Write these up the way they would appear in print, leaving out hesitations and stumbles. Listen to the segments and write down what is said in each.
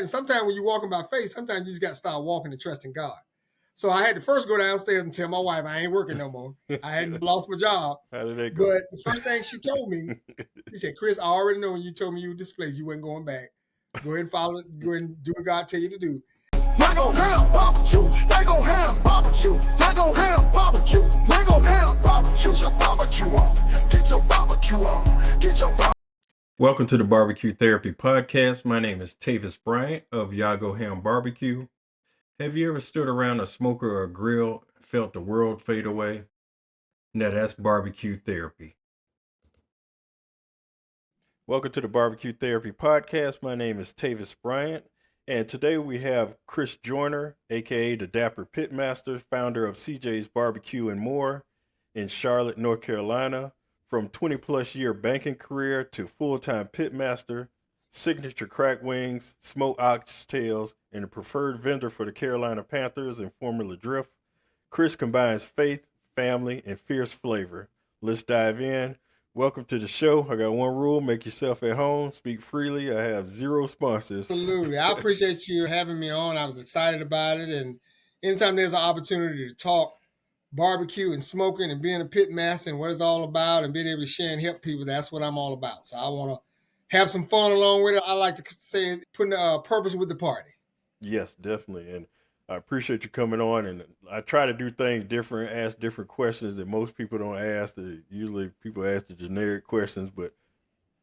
And sometimes when you're walking by faith, sometimes you just got to start walking and trusting God. So I had to first go downstairs and tell my wife I ain't working no more. I hadn't lost my job. How did that go? But the first thing she told me, she said, Chris, I already know when you told me you were displaced, you wasn't going back. Go ahead and follow it. Go ahead and do what God tell you to do. They gon' have barbecue. They gon' have barbecue. They gon' have barbecue. They gon' have barbecue. Get your barbecue on. Get your barbecue on. Get your barbecue. Welcome to the Barbecue Therapy Podcast. My name is Tavis Bryant of Yago Ham Barbecue. Have you ever stood around a smoker or a grill and felt the world fade away? Now that's barbecue therapy. Welcome to the Barbecue Therapy Podcast. My name is Tavis Bryant, and today we have Chris Joyner, aka the Dapper Pitmaster, founder of CJ's BBQ and More in Charlotte, North Carolina. From 20-plus year banking career to full-time pitmaster, signature crack wings, smoked oxtails, and a preferred vendor for the Carolina Panthers and Formula Drift, Chris combines faith, family, and fierce flavor. Let's dive in. Welcome to the show. I got one rule: make yourself at home. Speak freely. I have zero sponsors. Absolutely. I appreciate you having me on. I was excited about it. And anytime there's an opportunity to talk barbecue and smoking and being a pit master and what it's all about and being able to share and help people, that's what I'm all about. So I want to have some fun along with it. I like to say putting a purpose with the party. Yes, definitely. And I appreciate you coming on. And I try to do things different, ask different questions that most people don't ask. Usually people ask the generic questions, but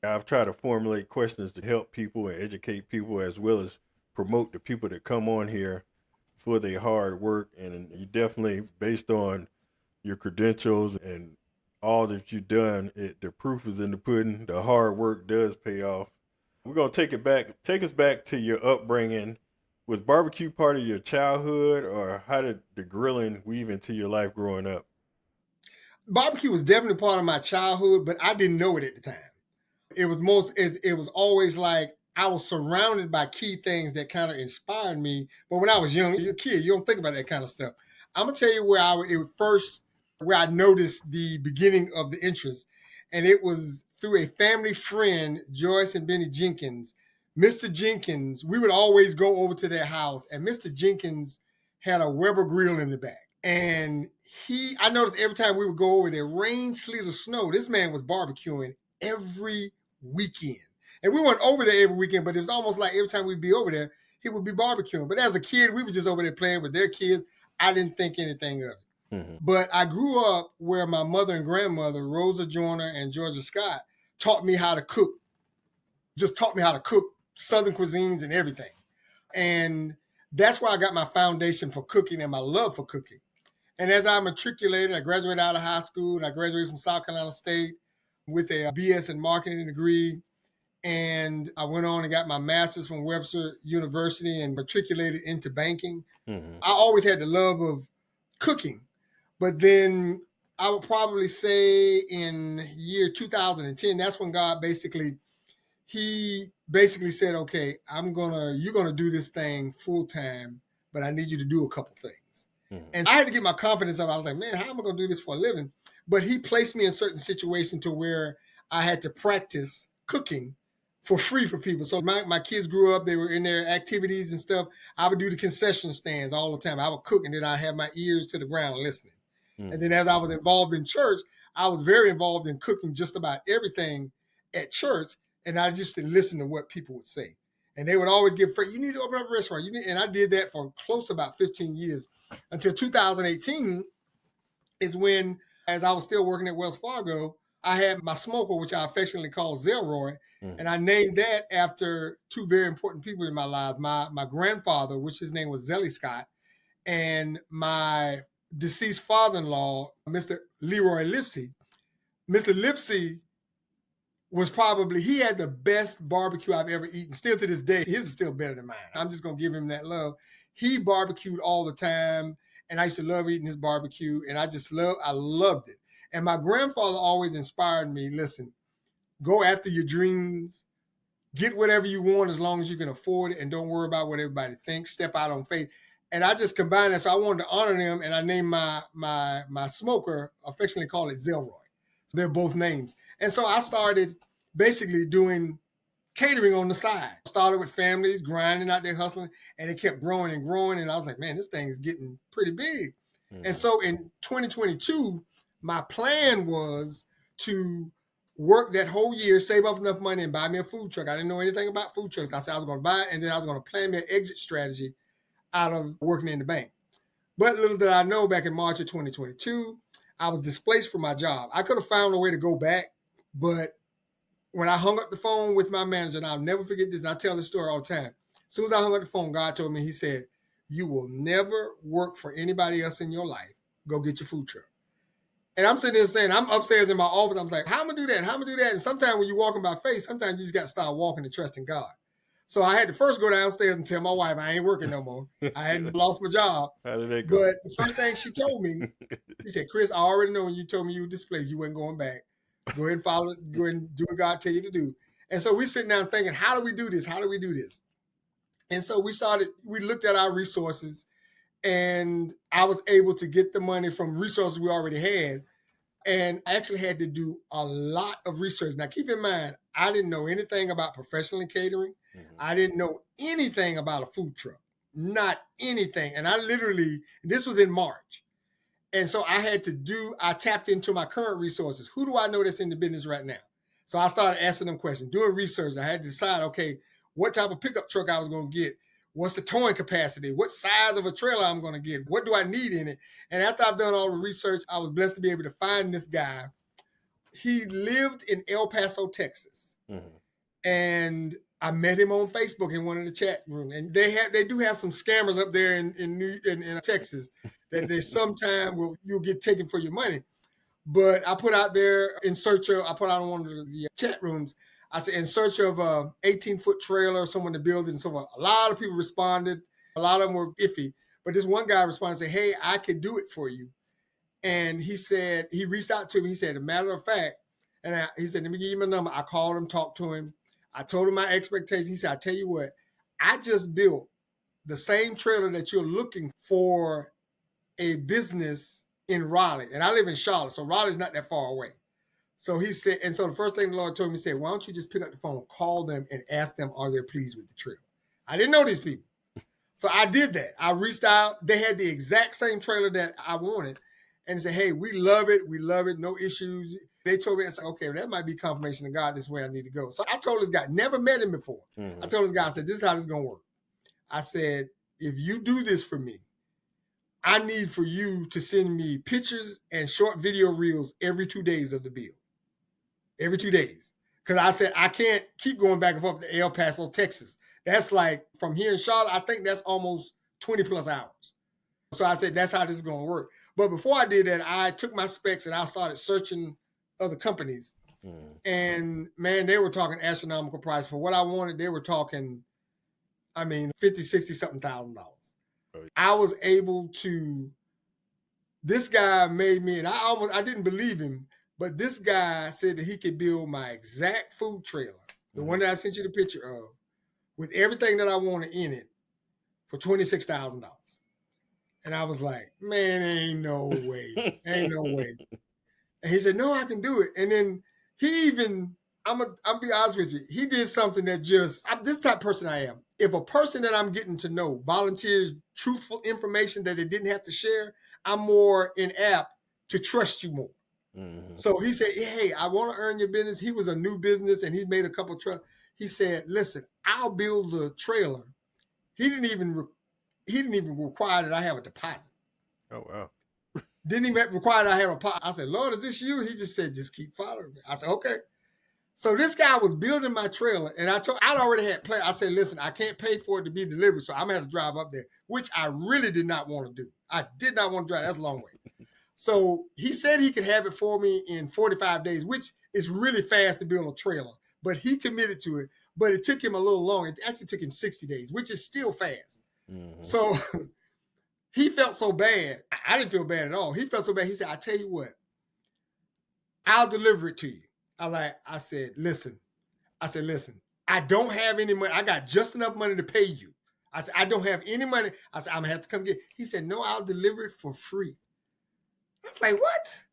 I've tried to formulate questions to help people and educate people, as well as promote the people that come on here for their hard work. And you definitely, based on your credentials and all that you've done, the proof is in the pudding. The hard work does pay off. We're going to take us back to your upbringing. Was barbecue part of your childhood, or how did the grilling weave into your life growing up? Barbecue was definitely part of my childhood, but I didn't know it at the time. It was always like I was surrounded by key things that kind of inspired me. But when I was young, you're a kid, you don't think about that kind of stuff. I'm gonna tell you where I noticed the beginning of the interest, and it was through a family friend, Joyce and Benny Jenkins. Mr. Jenkins, we would always go over to their house, and Mr. Jenkins had a Weber grill in the back. And I noticed every time we would go over there, rain, sleet, or snow, this man was barbecuing every weekend. And we weren't over there every weekend, but it was almost like every time we'd be over there, he would be barbecuing. But as a kid, we were just over there playing with their kids. I didn't think anything of it. Mm-hmm. But I grew up where my mother and grandmother, Rosa Joyner and Georgia Scott, taught me how to cook. Just taught me how to cook Southern cuisines and everything. And that's where I got my foundation for cooking and my love for cooking. And as I matriculated, I graduated out of high school, and I graduated from South Carolina State with a BS in marketing degree. And I went on and got my master's from Webster University and matriculated into banking. Mm-hmm. I always had the love of cooking. But then I would probably say in year 2010, that's when God he basically said, okay, you're gonna do this thing full time, but I need you to do a couple things. Mm-hmm. And I had to get my confidence up. I was like, man, how am I gonna do this for a living? But he placed me in certain situations to where I had to practice cooking for free for people. So my kids grew up, they were in their activities and stuff. I would do the concession stands all the time. I would cook, and then I'd have my ears to the ground listening. Mm-hmm. And then as I was involved in church, I was very involved in cooking just about everything at church. And I just listened to what people would say. And they would always give free, you need to open up a restaurant. And I did that for close to about 15 years until 2018 is when, as I was still working at Wells Fargo, I had my smoker, which I affectionately call Zelroy. Mm-hmm. And I named that after two very important people in my life. My grandfather, which his name was Zelly Scott, and my deceased father-in-law, Mr. Leroy Lipsy. Mr. Lipsy he had the best barbecue I've ever eaten. Still to this day, his is still better than mine. I'm just going to give him that love. He barbecued all the time, and I used to love eating his barbecue, and I loved it. And my grandfather always inspired me, listen, go after your dreams, get whatever you want as long as you can afford it, and don't worry about what everybody thinks, step out on faith. And I just combined it, so I wanted to honor them, and I named my smoker, affectionately call it Zelroy. So they're both names. And so I started basically doing catering on the side. Started with families, grinding out there, hustling, and it kept growing and growing. And I was like, man, this thing is getting pretty big. And so in 2022, my plan was to work that whole year, save up enough money, and buy me a food truck. I didn't know anything about food trucks. I said I was going to buy it, and then I was going to plan me an exit strategy out of working in the bank. But little did I know, back in March of 2022, I was displaced from my job. I could have found a way to go back, but when I hung up the phone with my manager, and I'll never forget this, and I tell this story all the time. As soon as I hung up the phone, God told me, he said, you will never work for anybody else in your life. Go get your food truck. And I'm sitting there saying, I'm upstairs in my office. I'm like, how am I do that? How am I do that? And sometimes when you're walking by faith, sometimes you just got to start walking and trusting God. So I had to first go downstairs and tell my wife I ain't working no more. I hadn't lost my job. How did that go? But the first thing she told me, she said, Chris, I already know when you told me you were displaced, you weren't going back. Go ahead and follow it. Go ahead and do what God tell you to do. And so we sitting down thinking, how do we do this? How do we do this? And so we looked at our resources, and I was able to get the money from resources we already had. And I actually had to do a lot of research. Now, keep in mind, I didn't know anything about professional catering. I didn't know anything about a food truck, not anything. And this was in March. And so I tapped into my current resources. Who do I know that's in the business right now? So I started asking them questions, doing research. I had to decide, okay, what type of pickup truck I was going to get. What's the towing capacity? What size of a trailer I'm going to get? What do I need in it? And after I've done all the research, I was blessed to be able to find this guy. He lived in El Paso, Texas. And I met him on Facebook in one of the chat rooms. And they do have some scammers up there in Texas that they sometimes you'll get taken for your money. But I put out there I put out on one of the chat rooms, I said, in search of a 18-foot trailer, someone to build it and so on. A lot of people responded. A lot of them were iffy. But this one guy responded and said, hey, I could do it for you. And he reached out to me. He said, as a matter of fact, he said, let me give you my number. I called him, talked to him. I told him my expectations. He said, I tell you what, I just built the same trailer that you're looking for a business in Raleigh. And I live in Charlotte, so Raleigh's not that far away. So he said, and so the first thing the Lord told me, he said, why don't you just pick up the phone, call them, and ask them, are they pleased with the trailer? I didn't know these people. So I did that. I reached out. They had the exact same trailer that I wanted. And they said, hey, we love it. We love it. No issues. They told me, I said, okay, well, that might be confirmation of God. This is where I need to go. So I told this guy, never met him before. I told this guy, I said, this is how this is going to work. I said, if you do this for me, I need for you to send me pictures and short video reels every 2 days of the bill. Every 2 days. Because I said, I can't keep going back and forth to El Paso, Texas. That's like, from here in Charlotte, I think that's almost 20 plus hours. So I said, that's how this is going to work. But before I did that, I took my specs and I started searching other companies. And man, they were talking astronomical price. For what I wanted, they were talking, 50, 60 something $1,000. I was able to, this guy made me, and I didn't believe him, but this guy said that he could build my exact food trailer, the one that I sent you the picture of, with everything that I wanted in it for $26,000. And I was like, man, ain't no way. Ain't no way. And he said, no, I can do it. And then I'll be honest with you, he did something that this type of person I am. If a person that I'm getting to know volunteers truthful information that they didn't have to share, I'm more apt to trust you more. So he said, hey, I want to earn your business. He was a new business and he made a couple of trucks. He said, listen, I'll build the trailer. He didn't even require that I have a deposit. Oh, wow. Didn't even require that I have a deposit. I said, Lord, is this you? He just said, just keep following me. I said, okay. So this guy was building my trailer, and I'd already had planned. I said, listen, I can't pay for it to be delivered, so I'm going to have to drive up there, which I really did not want to do. I did not want to drive. That's a long way. So he said he could have it for me in 45 days, which is really fast to build a trailer, but he committed to it. But it took him a little long. It actually took him 60 days, which is still fast. So he felt so bad. I didn't feel bad at all. He felt so bad. He said, I tell you what, I'll deliver it to you. I said, listen, I don't have any money. I got just enough money to pay you. I said, I don't have any money. I said, I'm going to have to come get it. He said, no, I'll deliver it for free. I was like, what?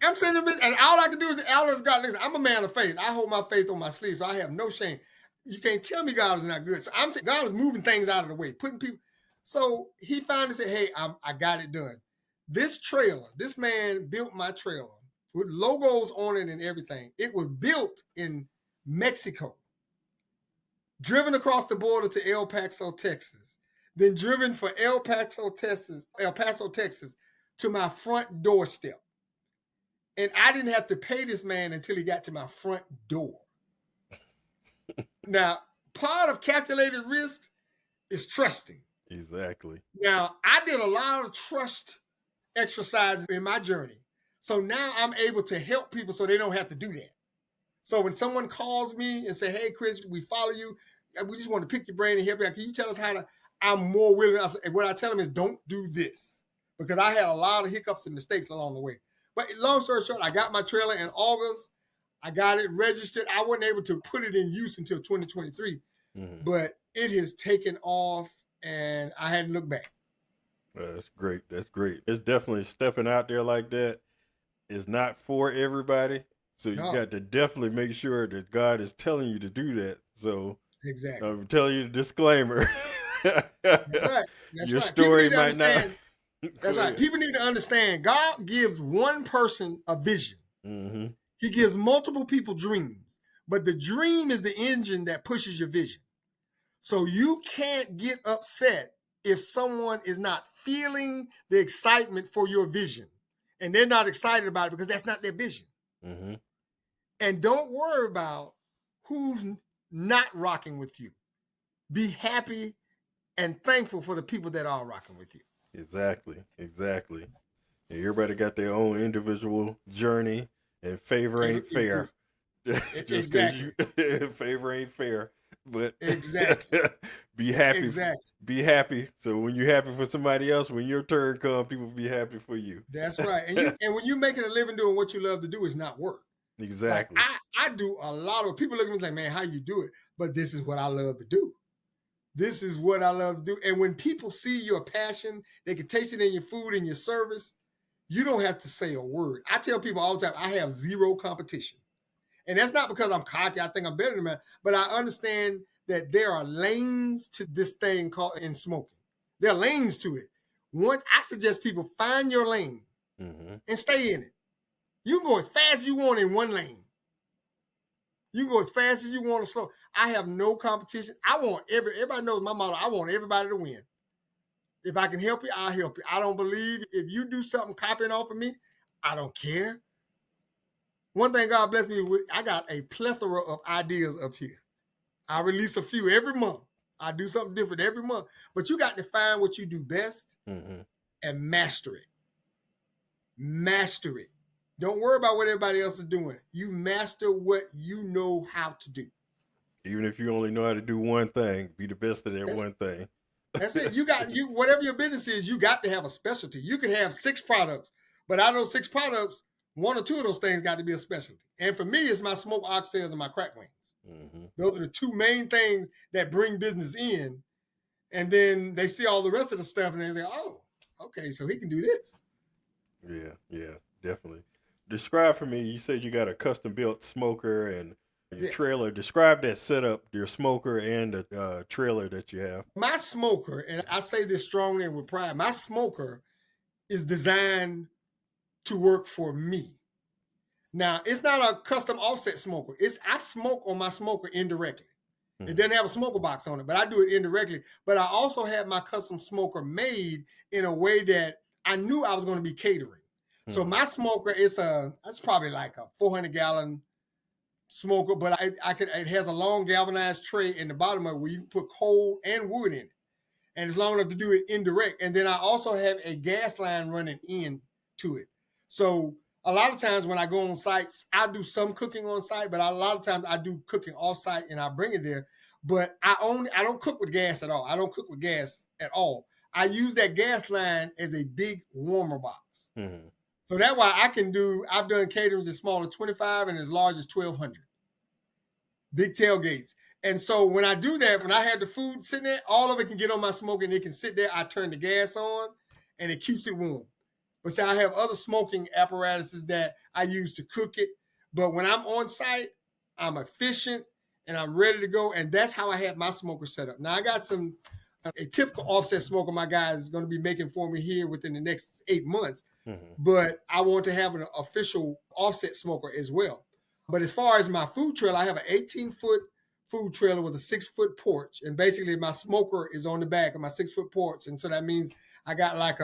I'm sitting there, and all I can do is, all this God, listen, I'm a man of faith. I hold my faith on my sleeve, so I have no shame. You can't tell me God is not good. So I'm saying God is moving things out of the way, putting people. So he finally said, hey, I got it done. This trailer, this man built my trailer with logos on it and everything. It was built in Mexico, driven across the border to El Paso, Texas, then driven from El Paso, Texas to my front doorstep. And I didn't have to pay this man until he got to my front door. Now, part of calculated risk is trusting. Exactly. Now, I did a lot of trust exercises in my journey. So now I'm able to help people so they don't have to do that. So when someone calls me and say, hey, Chris, we follow you. We just want to pick your brain and help you out. Can you tell us how to? I'm more willing. And what I tell them is don't do this, because I had a lot of hiccups and mistakes along the way. But long story short, I got my trailer in August. I got it registered. I wasn't able to put it in use until 2023, but it has taken off and I hadn't looked back. That's great. That's great. It's definitely stepping out there like that is not for everybody. So you got to definitely make sure that God is telling you to do that. So exactly, I'm telling you the disclaimer. That's right. That's Your right. story might not. That's right. People need to understand God gives one person a vision. Mm-hmm. He gives multiple people dreams, but the dream is the engine that pushes your vision. So you can't get upset if someone is not feeling the excitement for your vision and they're not excited about it because that's not their vision. Mm-hmm. And don't worry about who's not rocking with you. Be happy and thankful for the people that are rocking with you. Exactly. Exactly. And everybody got their own individual journey, and favor ain't fair. Exactly. Favor ain't fair. But exactly. Be happy. Exactly. Be happy. So when you're happy for somebody else, when your turn comes, people be happy for you. That's right. And when you're making a living doing what you love to do, is not work. Exactly. Like I do a lot of people look at me like, man, how you do it? But this is what I love to do. This is what I love to do. And when people see your passion, they can taste it in your food and your service. You don't have to say a word. I tell people all the time, I have zero competition. And that's not because I'm cocky, I think I'm better than that, but I understand that there are lanes to this thing called in smoking. There are lanes to it. I suggest people find your lane and stay in it. You can go as fast as you want in one lane. You can go as fast as you want to slow. I have no competition. I want everybody knows my motto. I want everybody to win. If I can help you, I'll help you. I don't believe if you do something copying off of me, I don't care. One thing God bless me with, I got a plethora of ideas up here. I release a few every month. I do something different every month. But you got to find what you do best and master it. Master it. Don't worry about what everybody else is doing. You master what you know how to do. Even if you only know how to do one thing, be the best at that one thing. That's it. Whatever your business is, you got to have a specialty. You can have 6 products, but out of those 6 products, 1 or 2 of those things got to be a specialty. And for me, it's my smoked oxtails and my crack wings. Those are the 2 main things that bring business in. And then they see all the rest of the stuff and they think, oh, okay, so he can do this. Yeah, definitely. Describe for me, you said you got a custom built smoker and your trailer. Describe that setup, your smoker and the trailer that you have. My smoker, and I say this strongly and with pride, my smoker is designed to work for me. Now, it's not a custom offset smoker. I smoke on my smoker indirectly. It doesn't have a smoker box on it, but I do it indirectly. But I also have my custom smoker made in a way that I knew I was going to be catering. So my smoker that's probably like a 400-gallon smoker, but it has a long galvanized tray in the bottom of it where you can put coal and wood in it. And it's long enough to do it indirect. And then I also have a gas line running into it. So a lot of times when I go on sites, I do some cooking on site, but a lot of times I do cooking off site and I bring it there. But I don't cook with gas at all. I don't cook with gas at all. I use that gas line as a big warmer box. So that's why I've done caterings as small as 25 and as large as 1,200. Big tailgates. And so when I do that, when I have the food sitting there, all of it can get on my smoke and it can sit there. I turn the gas on and it keeps it warm. But see, I have other smoking apparatuses that I use to cook it. But when I'm on site, I'm efficient and I'm ready to go. And that's how I have my smoker set up. Now I got a typical offset smoker my guy is going to be making for me here within the next 8 months. Mm-hmm. But I want to have an official offset smoker as well. But as far as my food trailer, I have an 18-foot food trailer with a 6-foot porch. And basically my smoker is on the back of my 6-foot porch. And so that means I got like a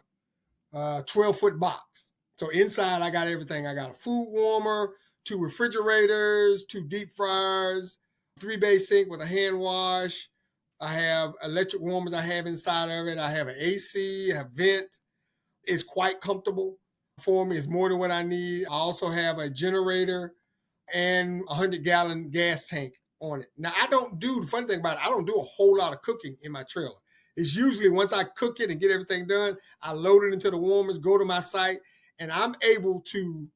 12-foot box. So inside I got everything. I got a food warmer, 2 refrigerators, 2 deep fryers, 3-bay sink with a hand wash. I have electric warmers I have inside of it. I have an AC, a vent. It's quite comfortable for me. It's more than what I need. I also have a generator and a 100-gallon gas tank on it. Now, the funny thing about it, I don't do a whole lot of cooking in my trailer. It's usually once I cook it and get everything done, I load it into the warmers, go to my site, and I'm able to,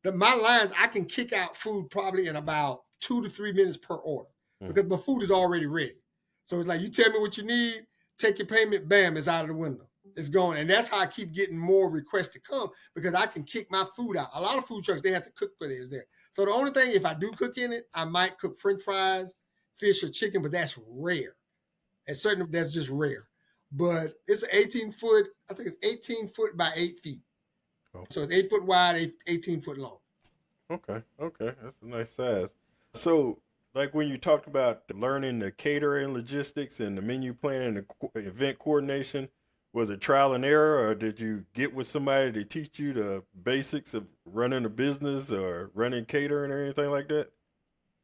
my lines, I can kick out food probably in about 2 to 3 minutes per order because my food is already ready. So it's like, you tell me what you need, take your payment, bam, it's out of the window. It's going. And that's how I keep getting more requests to come because I can kick my food out. A lot of food trucks, they have to cook for theirs there. So the only thing, if I do cook in it, I might cook French fries, fish, or chicken, but that's rare. And certainly that's just rare. But it's 18-foot, I think it's 18 foot by 8 feet. Oh. So it's 8 foot wide, 18 foot long. Okay. That's a nice size. So, like when you talked about learning the catering logistics and the menu planning and the event coordination, was it trial and error, or did you get with somebody to teach you the basics of running a business or running catering or anything like that?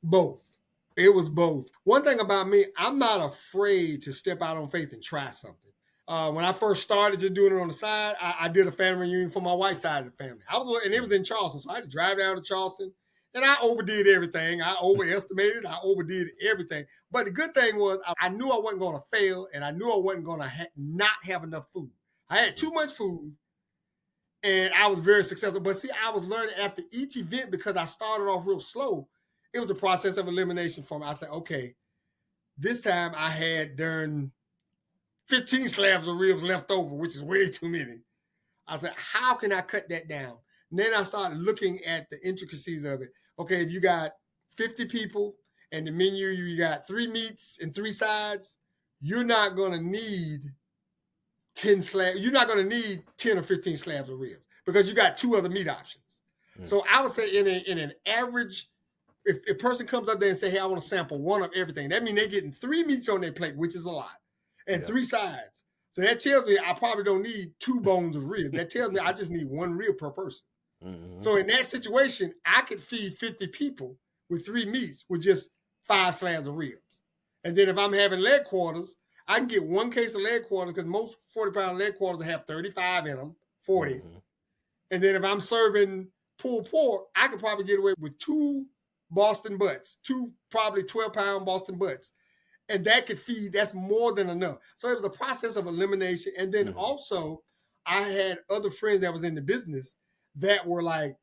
Both. It was both. One thing about me, I'm not afraid to step out on faith and try something. When I first started just doing it on the side, I did a family reunion for my wife's side of the family. And it was in Charleston, so I had to drive down to Charleston. And I overdid everything. I overestimated. I overdid everything. But the good thing was I knew I wasn't going to fail, and I knew I wasn't going to not have enough food. I had too much food, and I was very successful. But see, I was learning after each event because I started off real slow. It was a process of elimination for me. I said, okay, this time I had darn 15 slabs of ribs left over, which is way too many. I said, how can I cut that down? And then I started looking at the intricacies of it. Okay, if you got 50 people and the menu, you got 3 meats and 3 sides, you're not going to need 10 slabs. You're not going to need 10 or 15 slabs of ribs because you got 2 other meat options. So I would say in an average, if a person comes up there and say, hey, I want to sample one of everything, that means they're getting 3 meats on their plate, which is a lot, and 3 sides. So that tells me I probably don't need 2 bones of rib. That tells me I just need 1 rib per person. So in that situation, I could feed 50 people with 3 meats with just 5 slabs of ribs. And then if I'm having leg quarters, I can get 1 case of leg quarters because most 40-pound leg quarters have 35 in them, 40. And then if I'm serving pulled pork, I could probably get away with 2 Boston butts, 2 probably 12-pound Boston butts. And that could feed, that's more than enough. So it was a process of elimination. And then also, I had other friends that was in the business that were like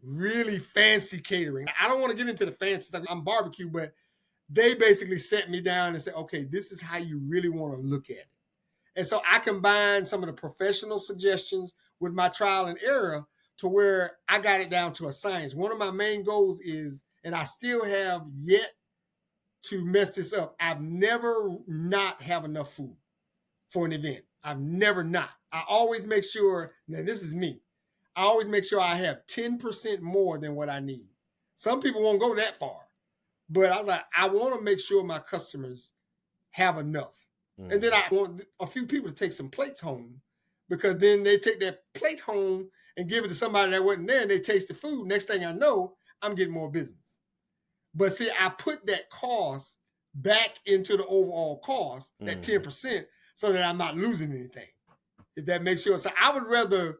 really fancy catering. I don't want to get into the fancy stuff. I'm barbecue, but they basically set me down and said, okay, this is how you really want to look at it. And so I combined some of the professional suggestions with my trial and error to where I got it down to a science. One of my main goals is, and I still have yet to mess this up, I've never not have enough food for an event. I've never not. I always make sure, now this is me, I always make sure I have 10% more than what I need. Some people won't go that far, but I was like, I want to make sure my customers have enough. And then I want a few people to take some plates home because then they take that plate home and give it to somebody that wasn't there and they taste the food. Next thing I know, I'm getting more business. But see, I put that cost back into the overall cost, that 10%, so that I'm not losing anything, if that makes sense. So I would rather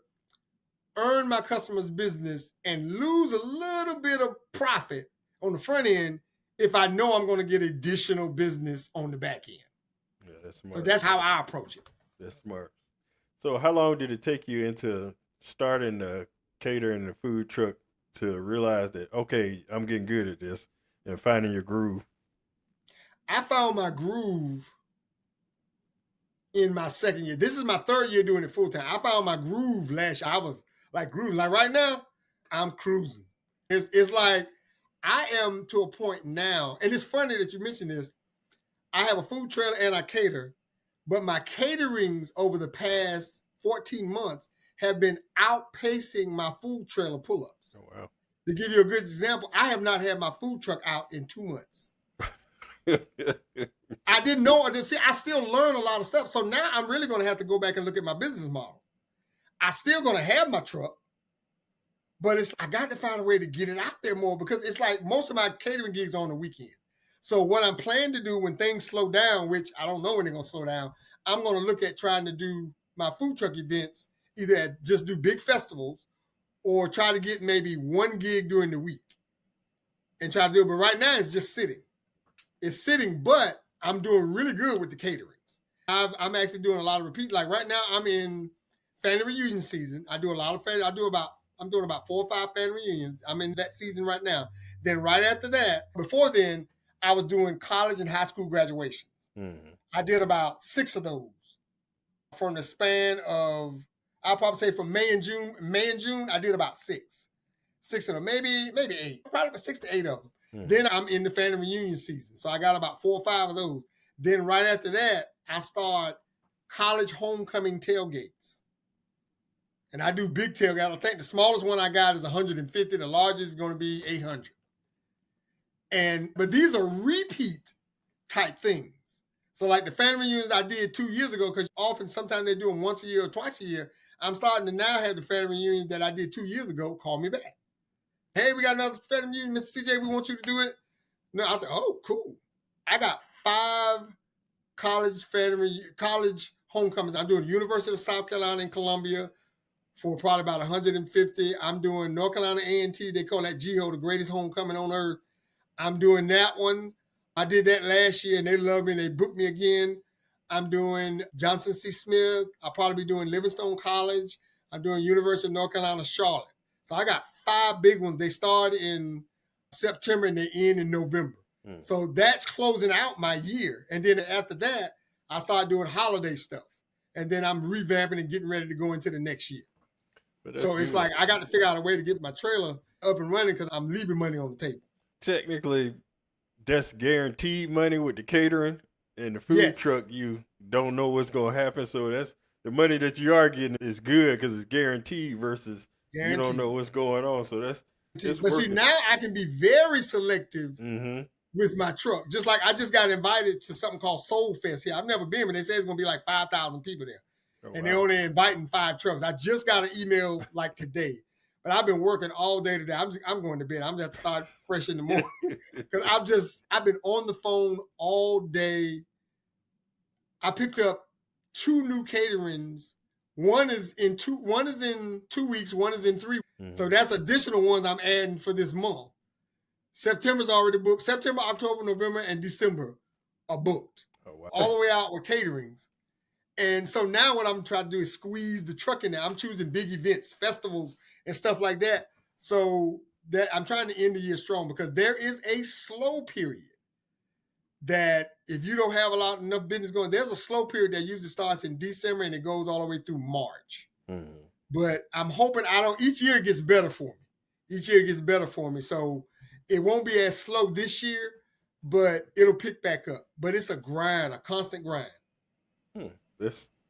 earn my customers' business and lose a little bit of profit on the front end if I know I'm going to get additional business on the back end. Yeah, that's smart. So that's how I approach it. That's smart. So how long did it take you into starting the catering the food truck to realize that, okay, I'm getting good at this and finding your groove? I found my groove in my second year. This is my third year doing it full time. I found my groove last year. I was like grooving. Like right now, I'm cruising. It's like I am to a point now, and it's funny that you mentioned this. I have a food trailer and I cater, but my caterings over the past 14 months have been outpacing my food trailer pull-ups. Oh, wow. To give you a good example, I have not had my food truck out in 2 months. I didn't know. See, I still learn a lot of stuff. So now I'm really going to have to go back and look at my business model. I still going to have my truck, but I got to find a way to get it out there more because it's like most of my catering gigs are on the weekend. So what I'm planning to do when things slow down, which I don't know when they're going to slow down, I'm going to look at trying to do my food truck events, either just do big festivals or try to get maybe one gig during the week and try to do it. But right now it's just sitting. It's sitting, but I'm doing really good with the caterings. I'm actually doing a lot of repeat. Like right now I'm in family reunion season. I do a lot of family. I'm doing about 4 or 5 family reunions. I'm in that season right now. Then right after that, before then, I was doing college and high school graduations. Mm-hmm. I did about 6 of those from the span of, I'll probably say from May and June, I did about 6 of them, maybe 8, probably 6 to 8 of them. Mm-hmm. Then I'm in the family reunion season. So I got about 4 or 5 of those. Then right after that, I start college homecoming tailgates. And I do big tailgate. I think the smallest one I got is 150. The largest is going to be 800. But these are repeat type things. So like the family reunions I did 2 years ago, because often sometimes they do them once a year or twice a year. I'm starting to now have the family reunion that I did 2 years ago call me back. Hey, we got another family reunion, Mr. CJ. We want you to do it. No, I said, oh, cool. I got 5 college homecomings. I'm doing University of South Carolina in Columbia for probably about 150. I'm doing North Carolina A&T. They call that GHO, the greatest homecoming on earth. I'm doing that one. I did that last year and they love me and they booked me again. I'm doing Johnson C. Smith. I'll probably be doing Livingstone College. I'm doing University of North Carolina, Charlotte. So I got 5 big ones. They start in September and they end in November. So that's closing out my year. And then after that, I started doing holiday stuff. And then I'm revamping and getting ready to go into the next year. So it's like I got to figure out a way to get my trailer up and running because I'm leaving money on the table. Technically, that's guaranteed money with the catering and the food truck. You don't know what's going to happen. So that's the money that you are getting is good because it's guaranteed versus you don't know what's going on. So that's but working. See, now I can be very selective with my truck. Just like I just got invited to something called Soul Fest here. I've never been, but they say it's going to be like 5,000 people there. Oh, and they're only inviting 5 trucks. I just got an email like today. But I've been working all day today. I'm going to bed. I'm just start fresh in the morning because I've been on the phone all day. I picked up 2 new caterings. One is in 2 weeks. One is in 3 weeks. Mm-hmm. So that's additional ones I'm adding for this month. September's already booked. September, October, November, and December are booked. Oh, wow. All the way out with caterings. And so now what I'm trying to do is squeeze the truck in there. I'm choosing big events, festivals, and stuff like that. So that I'm trying to end the year strong because there is a slow period that if you don't have enough business going, there's a slow period that usually starts in December and it goes all the way through March. Mm-hmm. But I'm hoping each year it gets better for me. So it won't be as slow this year, but it'll pick back up. But it's a grind, a constant grind.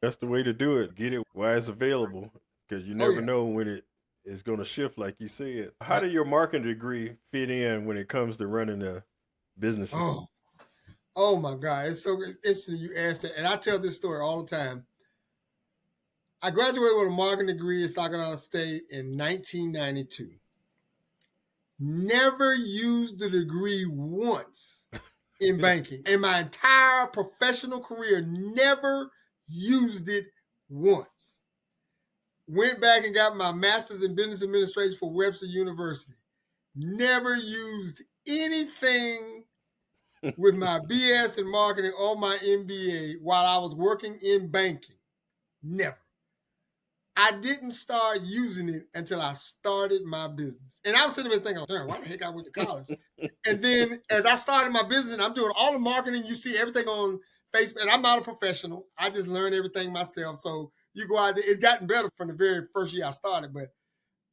That's the way to do it. Get it while it's available because you never know when it is going to shift, like you said. How did your marketing degree fit in when it comes to running a business? Oh my God. It's so interesting you asked that. And I tell this story all the time. I graduated with a marketing degree at South Carolina State in 1992. Never used the degree once in banking. In my entire professional career, never used it once. Went back and got my master's in business administration for Webster University. Never used anything with my BS in marketing or my MBA while I was working in banking. Never. I didn't start using it until I started my business. And I was sitting there thinking, why the heck I went to college? And then as I started my business, I'm doing all the marketing. You see everything on Facebook, and I'm not a professional. I just learned everything myself. So you go out there, it's gotten better from the very first year I started, but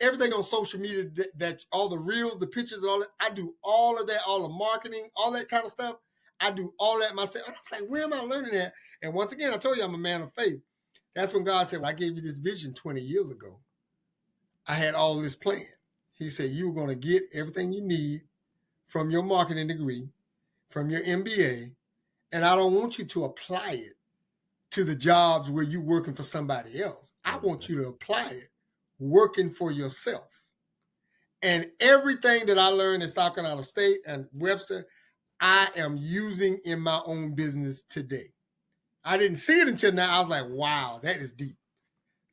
everything on social media, that all the reels, the pictures, and all that, I do all of that, all the marketing, all that kind of stuff. I do all that myself. And I'm like, where am I learning that? And once again, I told you I'm a man of faith. That's when God said, well, I gave you this vision 20 years ago. I had all this planned. He said, you were going to get everything you need from your marketing degree, from your MBA, and I don't want you to apply it to the jobs where you're working for somebody else. I want you to apply it working for yourself. And everything that I learned in South Carolina State and Webster, I am using in my own business today. I didn't see it until now. I was like, wow, that is deep.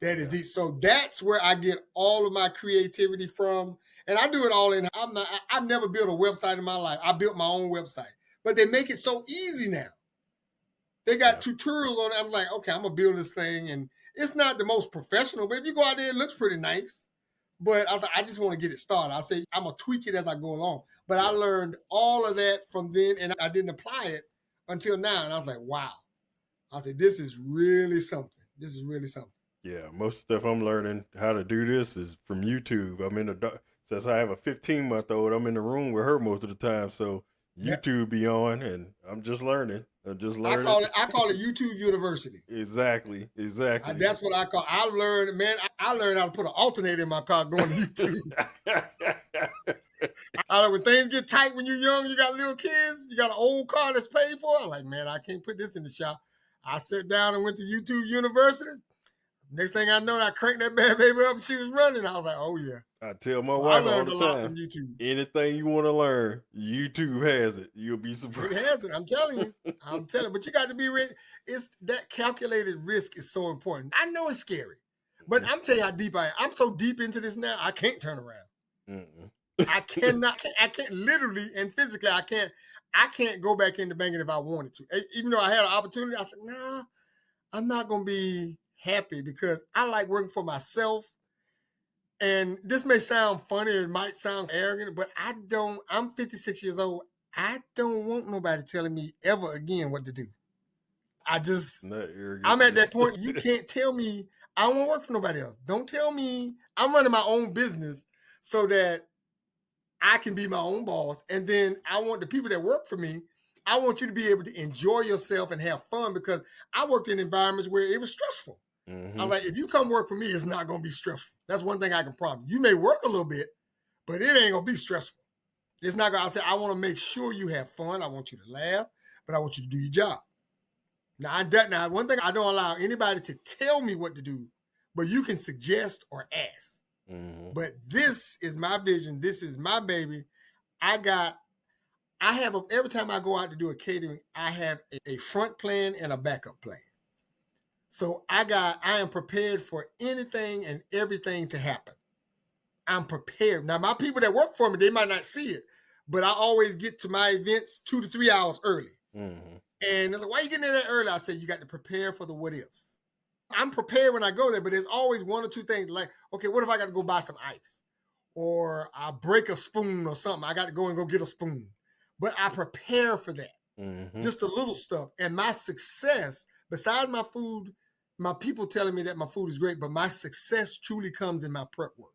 That is deep. So that's where I get all of my creativity from. And I do it all in. I've never built a website in my life. I built my own website. But they make it so easy now. They got tutorials on it. I'm like, okay, I'm going to build this thing. And it's not the most professional, but if you go out there, it looks pretty nice. But I just want to get it started. I say, I'm going to tweak it as I go along. But I learned all of that from then, and I didn't apply it until now. And I was like, wow. I said, this is really something. This is really something. Yeah, most stuff I'm learning how to do this is from YouTube. I'm in the since I have a 15-month-old, I'm in the room with her most of the time. So YouTube be on, and I'm just learning. I'm just learning. I call it YouTube University. Exactly. That's what I call. I learned, man. I learned how to put an alternator in my car going to YouTube. When things get tight when you're young, you got little kids, you got an old car that's paid for. I'm like, man, I can't put this in the shop. I sat down and went to YouTube University. Next thing I know, I cranked that bad baby up and she was running. I was like, oh, yeah. I tell my wife I learned all a the lot time, from YouTube. anything you want to learn, YouTube has it. You'll be surprised. It has it. I'm telling you. But you got to be ready. It's that calculated risk is so important. I know it's scary, but I'm telling you how deep I am. I'm so deep into this now, I can't turn around. I cannot. I can't literally and physically. I can't go back into banking if I wanted to. Even though I had an opportunity, I said, nah, I'm not going to be happy because I like working for myself. And this may sound funny, it might sound arrogant, but I don't. I'm 56 years old. I don't want nobody telling me ever again what to do. I'm at that point. You can't tell me I don't want to work for nobody else. Don't tell me. I'm running my own business so that I can be my own boss. And then I want the people that work for me, I want you to be able to enjoy yourself and have fun because I worked in environments where it was stressful. I'm like, if you come work for me, it's not going to be stressful. That's one thing I can promise. You may work a little bit, but it ain't going to be stressful. It's not going to, I say, I want to make sure you have fun. I want you to laugh, but I want you to do your job. Now, one thing, I don't allow anybody to tell me what to do, but you can suggest or ask. But this is my vision. This is my baby. Every time I go out to do a catering, I have a front plan and a backup plan. So I am prepared for anything and everything to happen. I'm prepared. Now, my people that work for me, they might not see it, but I always get to my events 2 to 3 hours early. And they're like, why are you getting there that early? I say, you got to prepare for the what ifs. I'm prepared when I go there, but there's always one or two things like, okay, what if I got to go buy some ice? Or I break a spoon or something. I got to go and go get a spoon. But I prepare for that. Just the little stuff. And my success, besides my food, my people telling me that my food is great, but my success truly comes in my prep work.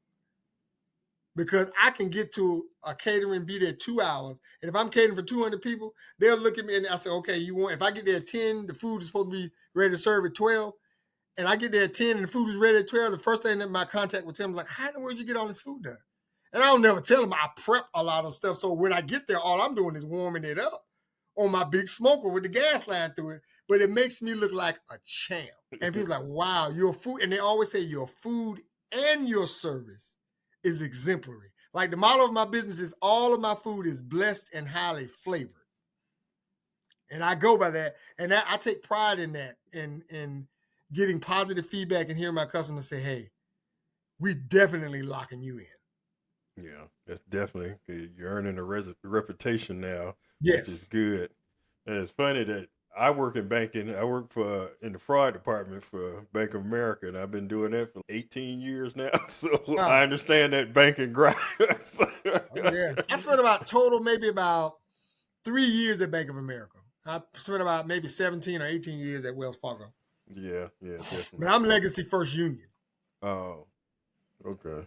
Because I can get to a catering, be there 2 hours, and if I'm catering for 200 people, they'll look at me and I say, okay, if I get there at 10, the food is supposed to be ready to serve at 12, and I get there at 10 and the food is ready at 12, the first thing that my contact would tell me is like, how in the world you get all this food done? And I don't never tell them I prep a lot of stuff, so when I get there, all I'm doing is warming it up on my big smoker with the gas line through it, but it makes me look like a champ. And people are like, wow, your food, and they always say your food and your service is exemplary. Like the model of my business is all of my food is blessed and highly flavored. And I go by that. And I take pride in that, in getting positive feedback and hearing my customers say, hey, we definitely locking you in. Yeah, that's definitely good. You're earning a reputation now. Yes. Which is good. And it's funny that I work in banking. I work in the fraud department for Bank of America, and I've been doing that for 18 years now. So I understand that banking grind. Yeah. I spent maybe about 3 years at Bank of America. I spent about maybe 17 or 18 years at Wells Fargo. Yeah, definitely. But I'm Legacy First Union. Oh, okay.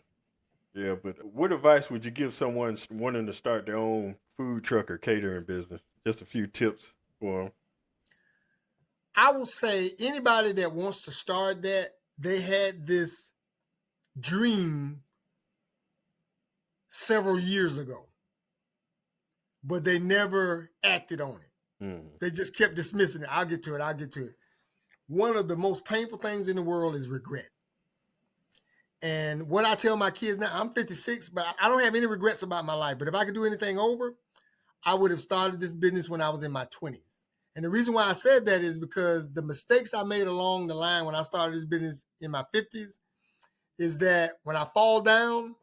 Yeah, but what advice would you give someone wanting to start their own food truck or catering business? Just a few tips for them. I will say anybody that wants to start that, they had this dream several years ago, but they never acted on it. They just kept dismissing it. I'll get to it. One of the most painful things in the world is regret. And what I tell my kids now, I'm 56, but I don't have any regrets about my life. But if I could do anything over, I would have started this business when I was in my 20s. And the reason why I said that is because the mistakes I made along the line when I started this business in my 50s is that when I fall down,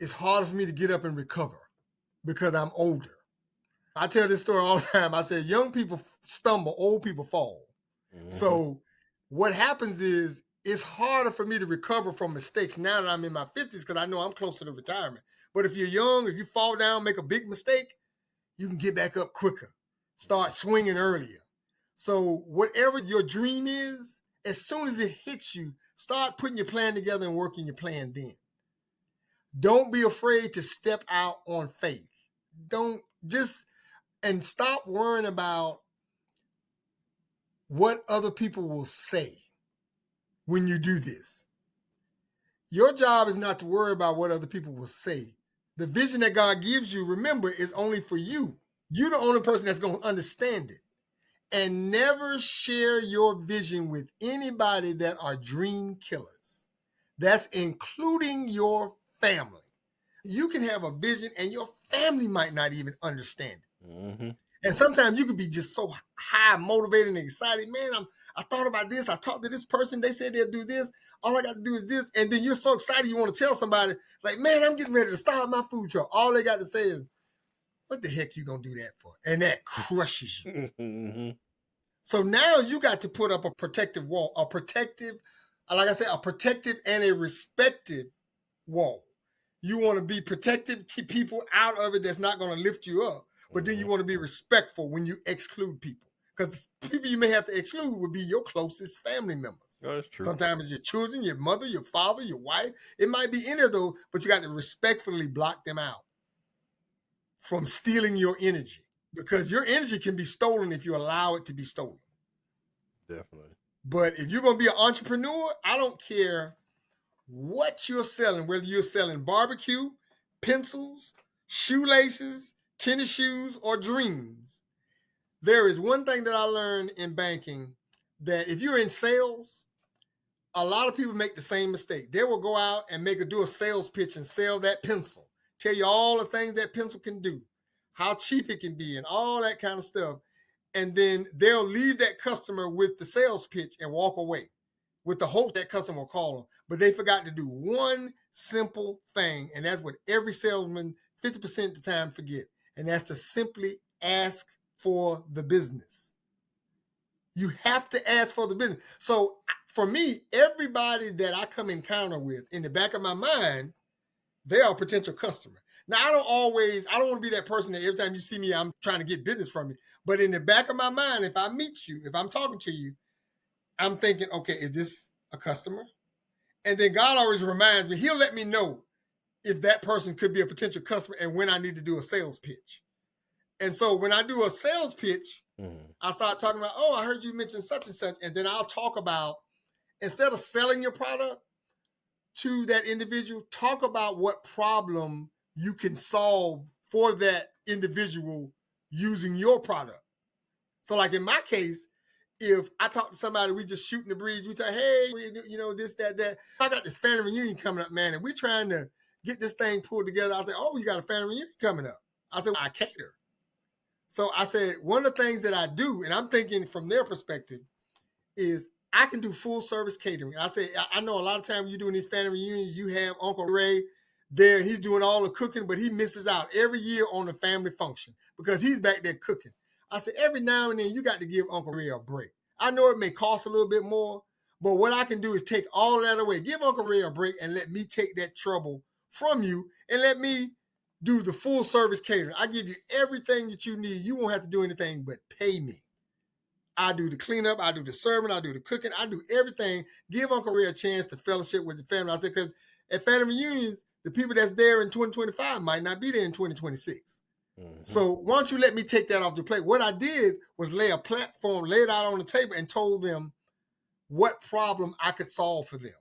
it's harder for me to get up and recover because I'm older. I tell this story all the time. I said, young people stumble, old people fall. Mm-hmm. So what happens is it's harder for me to recover from mistakes now that I'm in my 50s because I know I'm closer to retirement. But if you're young, if you fall down, make a big mistake, you can get back up quicker. Start swinging earlier. So whatever your dream is, as soon as it hits you, start putting your plan together and working your plan then. Don't be afraid to step out on faith. And stop worrying about what other people will say when you do this. Your job is not to worry about what other people will say. The vision that God gives you, remember, is only for you. You're the only person that's going to understand it. And never share your vision with anybody that are dream killers. That's including your family. You can have a vision and your family might not even understand it. Mm-hmm. And sometimes you could be just so high, motivated, and excited. Man, I thought about this. I talked to this person. They said they'll do this. All I got to do is this. And then you're so excited you want to tell somebody, like, man, I'm getting ready to start my food truck. All they got to say is, what the heck you going to do that for? And that crushes you. Mm-hmm. So now you got to put up a protective wall, a protective and a respective wall. You want to be protective, keep people out of it that's not going to lift you up. But then you want to be respectful when you exclude people. Because people you may have to exclude would be your closest family members. Oh, that's true. Sometimes it's your children, your mother, your father, your wife. It might be any of those, but you got to respectfully block them out from stealing your energy. Because your energy can be stolen if you allow it to be stolen. Definitely. But if you're going to be an entrepreneur, I don't care what you're selling, whether you're selling barbecue, pencils, shoelaces, tennis shoes, or dreams. There is one thing that I learned in banking, that if you're in sales, a lot of people make the same mistake. They will go out and do a sales pitch and sell that pencil. Tell you all the things that pencil can do, how cheap it can be, and all that kind of stuff. And then they'll leave that customer with the sales pitch and walk away with the hope that customer will call them. But they forgot to do one simple thing, and that's what every salesman 50% of the time forget, and that's to simply ask for the business. You have to ask for the business. So for me, everybody that I come encounter with, in the back of my mind, they are a potential customer. Now, I don't want to be that person that every time you see me, I'm trying to get business from you. But in the back of my mind, if I meet you, if I'm talking to you, I'm thinking, okay, is this a customer? And then God always reminds me, he'll let me know if that person could be a potential customer and when I need to do a sales pitch. And so when I do a sales pitch, I start talking about, oh, I heard you mention such and such. And then I'll talk about, instead of selling your product to that individual, talk about what problem you can solve for that individual using your product. So like in my case, if I talk to somebody, we just shooting the breeze, we say, hey, this, that. I got this family reunion coming up, man, and we're trying to get this thing pulled together. I say, oh, you got a family reunion coming up. I said, I cater. So I said, one of the things that I do, and I'm thinking from their perspective, is I can do full service catering. I say, I know a lot of times you're doing these family reunions, you have Uncle Ray there, and he's doing all the cooking, but he misses out every year on the family function because he's back there cooking. I said, every now and then you got to give Uncle Ray a break. I know it may cost a little bit more, but what I can do is take all that away. Give Uncle Ray a break and let me take that trouble from you and let me do the full service catering. I give you everything that you need. You won't have to do anything but pay me. I do the cleanup, I do the serving, I do the cooking, I do everything. Give Uncle Ray a chance to fellowship with the family. I said, because at family reunions, the people that's there in 2025 might not be there in 2026. So why don't you let me take that off the plate? What I did was lay a platform, lay it out on the table, and told them what problem I could solve for them.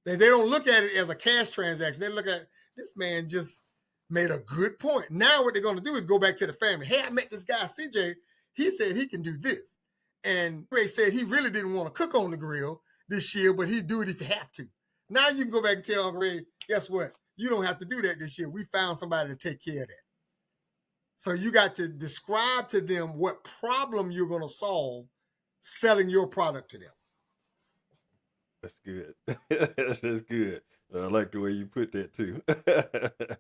They don't look at it as a cash transaction. They look at, this man just made a good point. Now what they're going to do is go back to the family. Hey, I met this guy, CJ. He said he can do this. And Ray said he really didn't want to cook on the grill this year, but he'd do it if he have to. Now you can go back and tell Uncle Ray, guess what? You don't have to do that this year. We found somebody to take care of that. So you got to describe to them what problem you're going to solve selling your product to them. That's good. That's good. I like the way you put that too.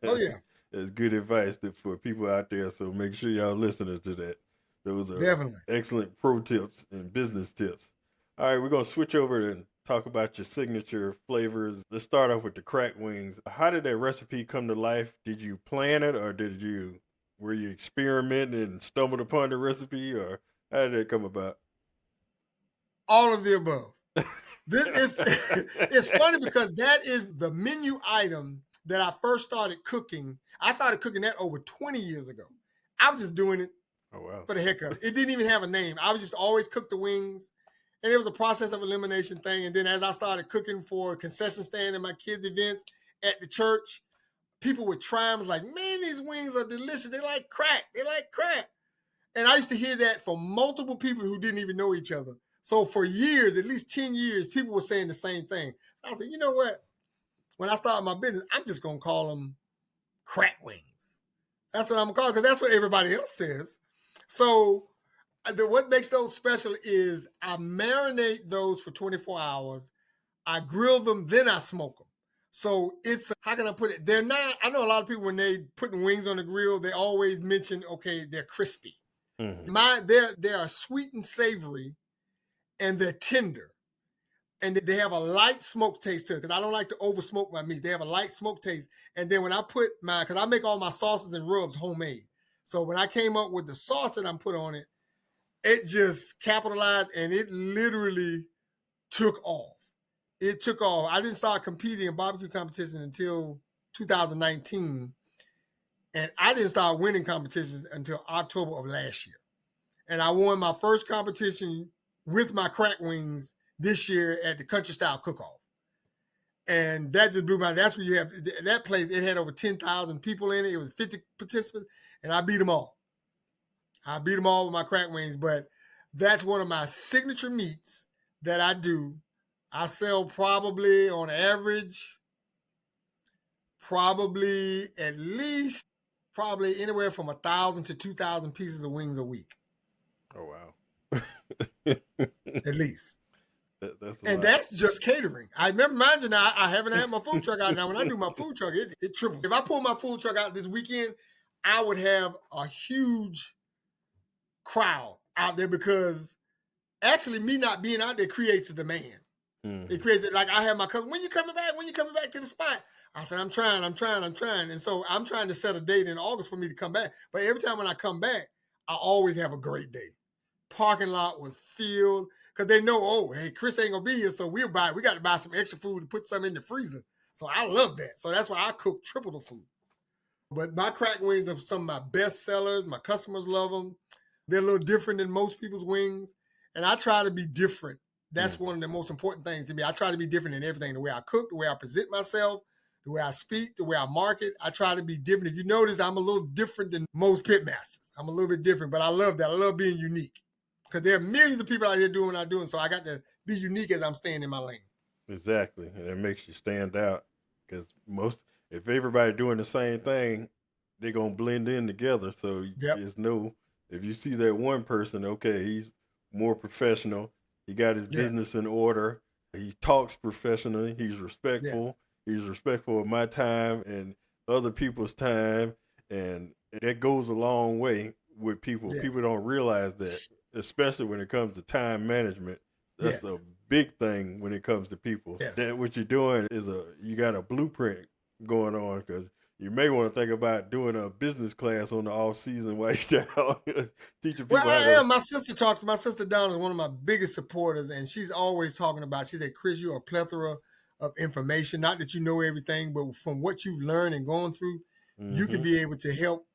Oh, yeah. That's good advice for people out there. So make sure y'all listening to that. Those are definitely excellent pro tips and business tips. All right, we're going to switch over and talk about your signature flavors. Let's start off with the cracked wings. How did that recipe come to life? Did you plan it, or were you experimenting and stumbled upon the recipe, or how did that come about? All of the above. It's funny because that is the menu item that I first started cooking. I started cooking that over 20 years ago. I was just doing it for the heck of it. It didn't even have a name. I was just always cook the wings. And it was a process of elimination thing. And then as I started cooking for a concession stand at my kids' events at the church, people would try them, like, man, these wings are delicious. They like crack. They like crack. And I used to hear that from multiple people who didn't even know each other. So for years, at least 10 years, people were saying the same thing. So I said, you know what? When I started my business, I'm just going to call them crack wings. That's what I'm going to call it, because that's what everybody else says. So what makes those special is I marinate those for 24 hours. I grill them, then I smoke them. So it's, how can I put it? They're not, I know a lot of people, when they putting wings on the grill, they always mention, okay, they're crispy. They are sweet and savory, and they're tender. And they have a light smoke taste to it, because I don't like to over smoke my meats. They have a light smoke taste. And then when I put because I make all my sauces and rubs homemade. So when I came up with the sauce that I'm put on it, it just capitalized, and it literally took off. It took off. I didn't start competing in barbecue competition until 2019. And I didn't start winning competitions until October of last year. And I won my first competition with my crack wings this year at the Country Style Cook-Off. And that just blew my, that's where you have, that place, it had over 10,000 people in it. It was 50 participants, and I beat them all. I beat them all with my crack wings, but that's one of my signature meats that I do. I sell probably on average, at least anywhere from 1,000 to 2,000 pieces of wings a week. Oh, wow. At least. That's just catering. I remember, imagine now, I haven't had my food truck out. Now, when I do my food truck, it triples. If I pull my food truck out this weekend, I would have a huge crowd out there, because actually me not being out there creates a demand. It creates it. Like I have my cousin, when you coming back to the spot? I said, I'm trying. And so I'm trying to set a date in August for me to come back. But every time when I come back, I always have a great day. Parking lot was filled, because they know, oh, hey, Chris ain't gonna be here, so we got to buy some extra food to put some in the freezer. So I love that. So that's why I cook triple the food. But my crack wings are some of my best sellers. My customers love them. They're a little different than most people's wings. And I try to be different. That's one of the most important things to me. I try to be different in everything. The way I cook, the way I present myself, the way I speak, the way I market. I try to be different. If you notice, I'm a little different than most pitmasters. I'm a little bit different, but I love that. I love being unique, because there are millions of people out here doing what I'm doing. So I got to be unique as I'm staying in my lane. Exactly. And it makes you stand out, because if everybody doing the same thing, they're going to blend in together. So there's no, if you see that one person, okay, he's more professional. He got his business in order. He talks professionally. He's respectful. He's respectful of my time and other people's time. And that goes a long way with people. People don't realize that, especially when it comes to time management. That's a big thing when it comes to people. That what you're doing is you got a blueprint going on, because You may want to think about doing a business class on the off season while you're down, teaching people Well, how I to. am. My sister Dawn is one of my biggest supporters, and she's always talking about, she said, Chris, you're a plethora of information. Not that you know everything, but from what you've learned and gone through, you can be able to help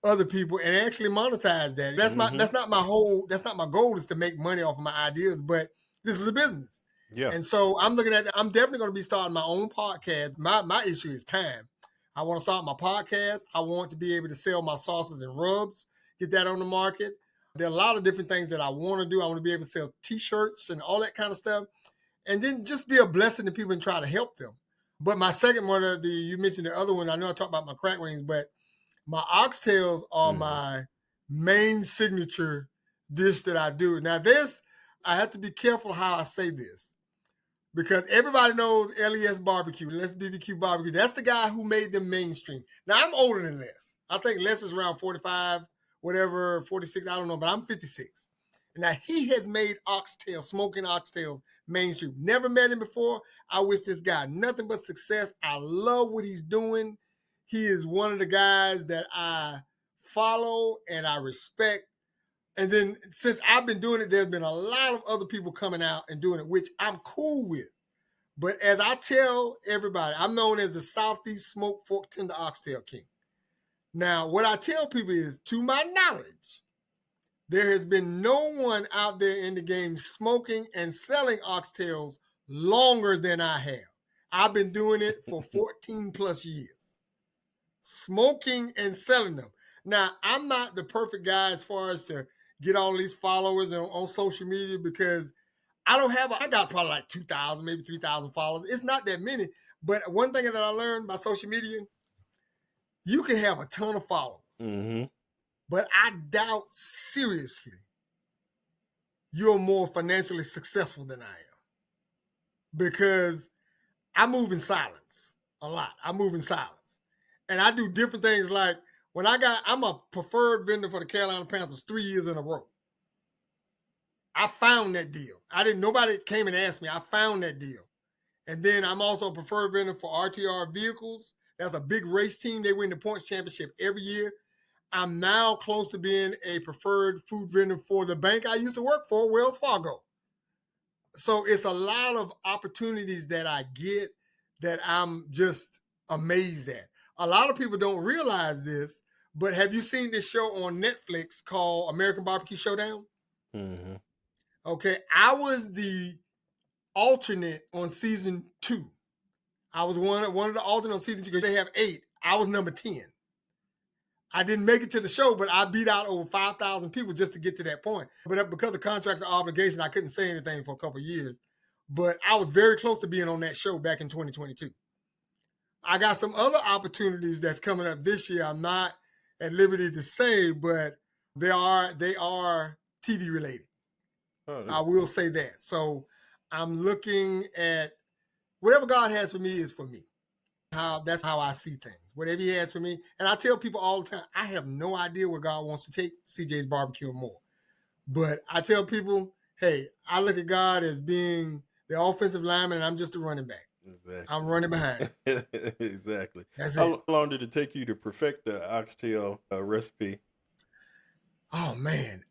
other people and actually monetize that. That's not my goal is to make money off of my ideas, but this is a business. Yeah. And so I'm definitely going to be starting my own podcast. My issue is time. I want to start my podcast. I want to be able to sell my sauces and rubs, get that on the market. There are a lot of different things that I want to do. I want to be able to sell t-shirts and all that kind of stuff. And then just be a blessing to people and try to help them. But my second one, you mentioned the other one. I know I talked about my crack wings, but my oxtails are my main signature dish that I do. Now this, I have to be careful how I say this because everybody knows Les Barbecue, Les BBQ Barbecue. That's the guy who made them mainstream. Now I'm older than Les. I think Les is around 45, whatever, 46, I don't know, but I'm 56. Now he has made oxtails, smoking oxtails mainstream. Never met him before. I wish this guy nothing but success. I love what he's doing. He is one of the guys that I follow and I respect. And then since I've been doing it, there's been a lot of other people coming out and doing it, which I'm cool with. But as I tell everybody, I'm known as the Southeast Smoked Fork Tender Oxtail King. Now, what I tell people is, to my knowledge, there has been no one out there in the game smoking and selling oxtails longer than I have. I've been doing it for 14 plus years. Smoking and selling them. Now, I'm not the perfect guy as far as to get all these followers on social media because I got probably like 2,000, maybe 3,000 followers. It's not that many. But one thing that I learned by social media, you can have a ton of followers. But I doubt seriously you're more financially successful than I am. Because I move in silence a lot. I move in silence. And I do different things like I'm a preferred vendor for the Carolina Panthers 3 years in a row. I found that deal. Nobody came and asked me. I found that deal. And then I'm also a preferred vendor for RTR Vehicles. That's a big race team. They win the points championship every year. I'm now close to being a preferred food vendor for the bank I used to work for, Wells Fargo. So it's a lot of opportunities that I get that I'm just amazed at. A lot of people don't realize this, but have you seen this show on Netflix called American Barbecue Showdown? Okay, I was the alternate on season 2. I was one of the alternates on season 2 because they have 8. I was number 10. I didn't make it to the show, but I beat out over 5,000 people just to get to that point. But because of contractor obligation, I couldn't say anything for a couple of years. But I was very close to being on that show back in 2022. I got some other opportunities that's coming up this year. I'm not at liberty to say, but they are TV related. I will say that. So I'm looking at whatever God has for me is for me. That's how I see things. Whatever he has for me. And I tell people all the time, I have no idea where God wants to take CJ's BBQ and More. But I tell people, hey, I look at God as being the offensive lineman and I'm just a running back. Exactly. I'm running behind. Exactly. That's How long did it take you to perfect the oxtail recipe? Oh, man.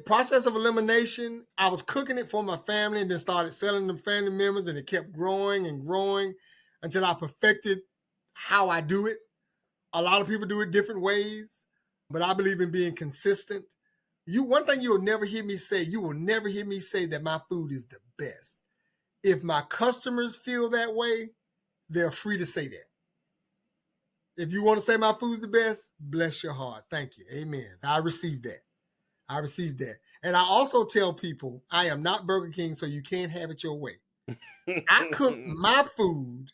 Process of elimination, I was cooking it for my family and then started selling them family members, and it kept growing and growing until I perfected how I do it. A lot of people do it different ways, but I believe in being consistent. One thing you will never hear me say that my food is the best. If my customers feel that way, they're free to say that. If you want to say my food's the best, bless your heart. Thank you. Amen. I received that. And I also tell people, I am not Burger King, so you can't have it your way. I cook my food,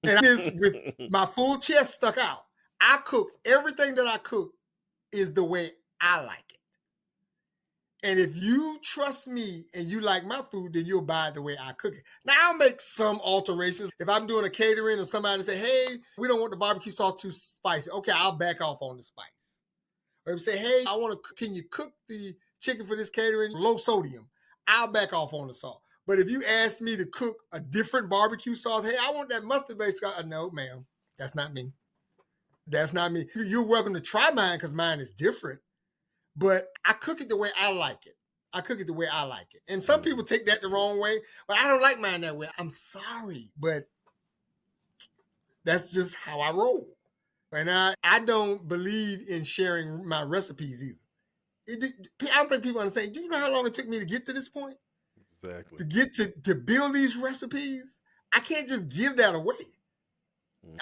and this with my full chest stuck out. I cook everything that I cook is the way I like it. And if you trust me and you like my food, then you'll buy it the way I cook it. Now, I'll make some alterations. If I'm doing a catering or somebody say, hey, we don't want the barbecue sauce too spicy. Okay, I'll back off on the spice. Or if you say, hey, can you cook the chicken for this catering low sodium? I'll back off on the salt. But if you ask me to cook a different barbecue sauce, hey, I want that mustard-based sauce. No, ma'am, that's not me. That's not me. You're welcome to try mine because mine is different, but I cook it the way I like it. I cook it the way I like it. And some people take that the wrong way, but I don't like mine that way. I'm sorry, but that's just how I roll. And I don't believe in sharing my recipes either. I don't think people understand. Do you know how long it took me to get to this point? Exactly. To get to build these recipes? I can't just give that away.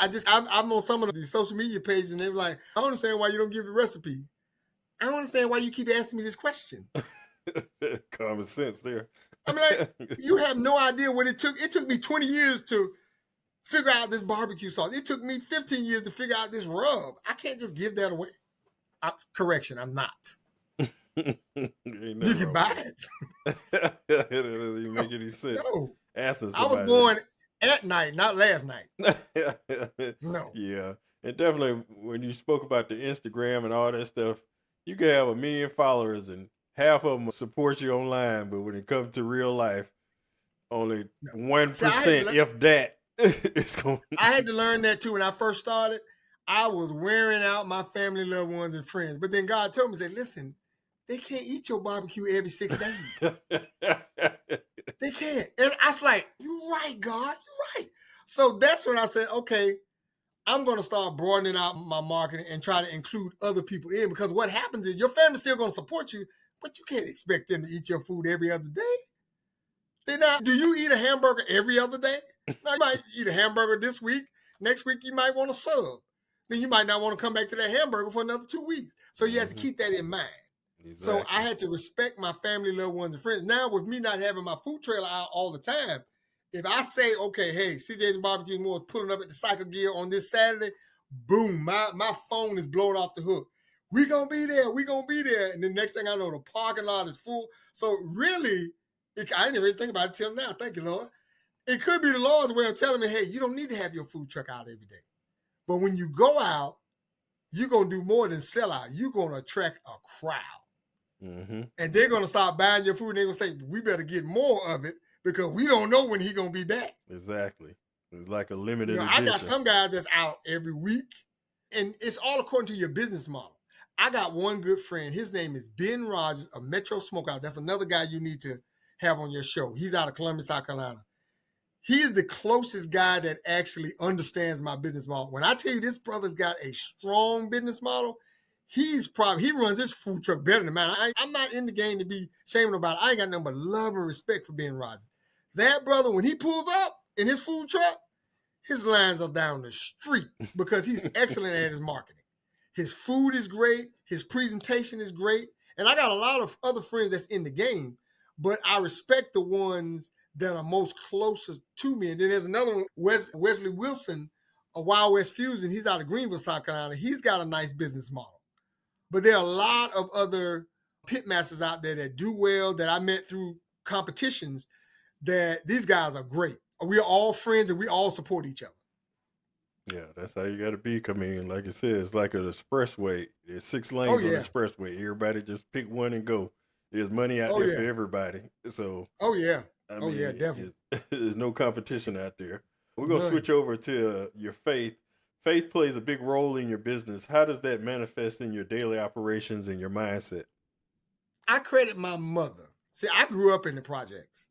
I'm on some of the social media pages and they're like, I don't understand why you don't give the recipe. I don't understand why you keep asking me this question. Common sense there. I'm like, you have no idea what it took. It took me 20 years to figure out this barbecue sauce. It took me 15 years to figure out this rub. I can't just give that away. Correction, I'm not. You can buy it. That doesn't even make any sense. No. I was born at night, not last night. No. Yeah. And definitely when you spoke about the Instagram and all that stuff, you can have 1 million followers and half of them support you online, but when it comes to real life, only 1%, if that, is going. I had to learn that too when I first started. I was wearing out my family, loved ones, and friends. But then God told me, said, listen, they can't eat your barbecue every 6 days. They can't. And I was like, you're right, God, you're right. So that's when I said, okay, I'm going to start broadening out my marketing and try to include other people in, because what happens is your family's still going to support you, but you can't expect them to eat your food every other day. They're not. Do you eat a hamburger every other day? Now, you might eat a hamburger this week. Next week, you might want to sub. Then you might not want to come back to that hamburger for another 2 weeks. So you have to keep that in mind. Exactly. So I had to respect my family, loved ones, and friends. Now, with me not having my food trailer out all the time, if I say, okay, hey, CJ's BBQ and More is pulling up at the Cycle Gear on this Saturday, boom, my phone is blowing off the hook. We gonna be there. And the next thing I know, the parking lot is full. So really, I didn't even think about it till now. Thank you, Lord. It could be the Lord's way of telling me, hey, you don't need to have your food truck out every day. But when you go out, you're going to do more than sell out. You're going to attract a crowd. Mm-hmm. And they're going to start buying your food, and they're going to say, we better get more of it because we don't know when he's going to be back. Exactly. It's like a limited edition. I got some guys that's out every week, and it's all according to your business model. I got one good friend. His name is Ben Rogers of Metro Smokehouse. That's another guy you need to have on your show. He's out of Columbus, South Carolina. He's the closest guy that actually understands my business model. When I tell you this brother's got a strong business model, he runs his food truck better than mine. I'm not in the game to be shaming about it. I ain't got nothing but love and respect for Ben Rogers. That brother, when he pulls up in his food truck, his lines are down the street because he's excellent at his marketing. His food is great. His presentation is great. And I got a lot of other friends that's in the game, but I respect the ones that are most closest to me. And then there's another one, Wesley Wilson, a Wild West Fusion. He's out of Greenville, South Carolina. He's got a nice business model. But there are a lot of other pitmasters out there that do well, that I met through competitions, that these guys are great. We are all friends and we all support each other. Yeah, that's how you got to be. I mean, like I said, it's like an expressway. There's 6 lanes on the expressway. Everybody just pick one and go. There's money out there for everybody. So. I mean, definitely. There's no competition out there. We're going to switch over to your faith. Faith plays a big role in your business. How does that manifest in your daily operations and your mindset? I credit my mother. See, I grew up in the projects.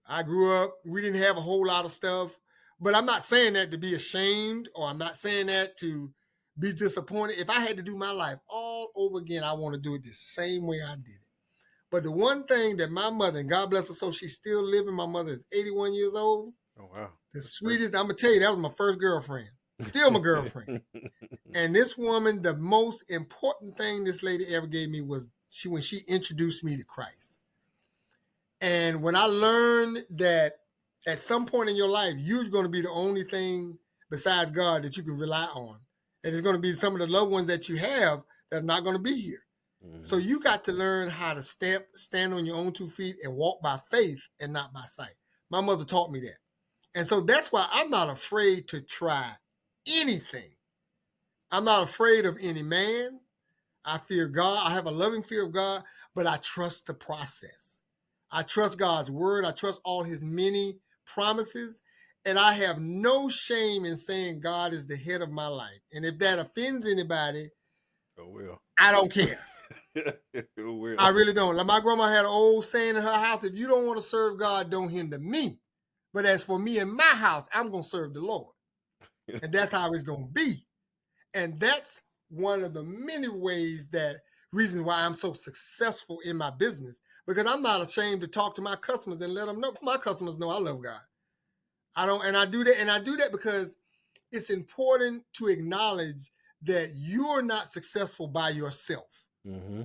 We didn't have a whole lot of stuff, but I'm not saying that to be ashamed, or I'm not saying that to be disappointed. If I had to do my life all over again, I want to do it the same way I did it. But the one thing that my mother, and God bless her soul, she's still living. My mother is 81 years old. Oh, wow. The sweetest, I'm going to tell you, that was my first girlfriend. Still my girlfriend. And this woman, the most important thing this lady ever gave me was when she introduced me to Christ. And when I learned that at some point in your life, you're going to be the only thing besides God that you can rely on. And it's going to be some of the loved ones that you have that are not going to be here. So you got to learn how to stand on your own 2 feet and walk by faith and not by sight. My mother taught me that. And so that's why I'm not afraid to try anything. I'm not afraid of any man. I fear God. I have a loving fear of God, but I trust the process. I trust God's word. I trust all his many promises. And I have no shame in saying God is the head of my life. And if that offends anybody, Oh, well. I don't care. Oh, well. I really don't. Like my grandma had an old saying in her house, if you don't want to serve God, don't hinder me. But as for me and my house, I'm going to serve the Lord. And that's how it's going to be. And that's one of the many reasons why I'm so successful in my business, because I'm not ashamed to talk to my customers and let them know. My customers know I love God. I do that because it's important to acknowledge that you're not successful by yourself. Mm-hmm.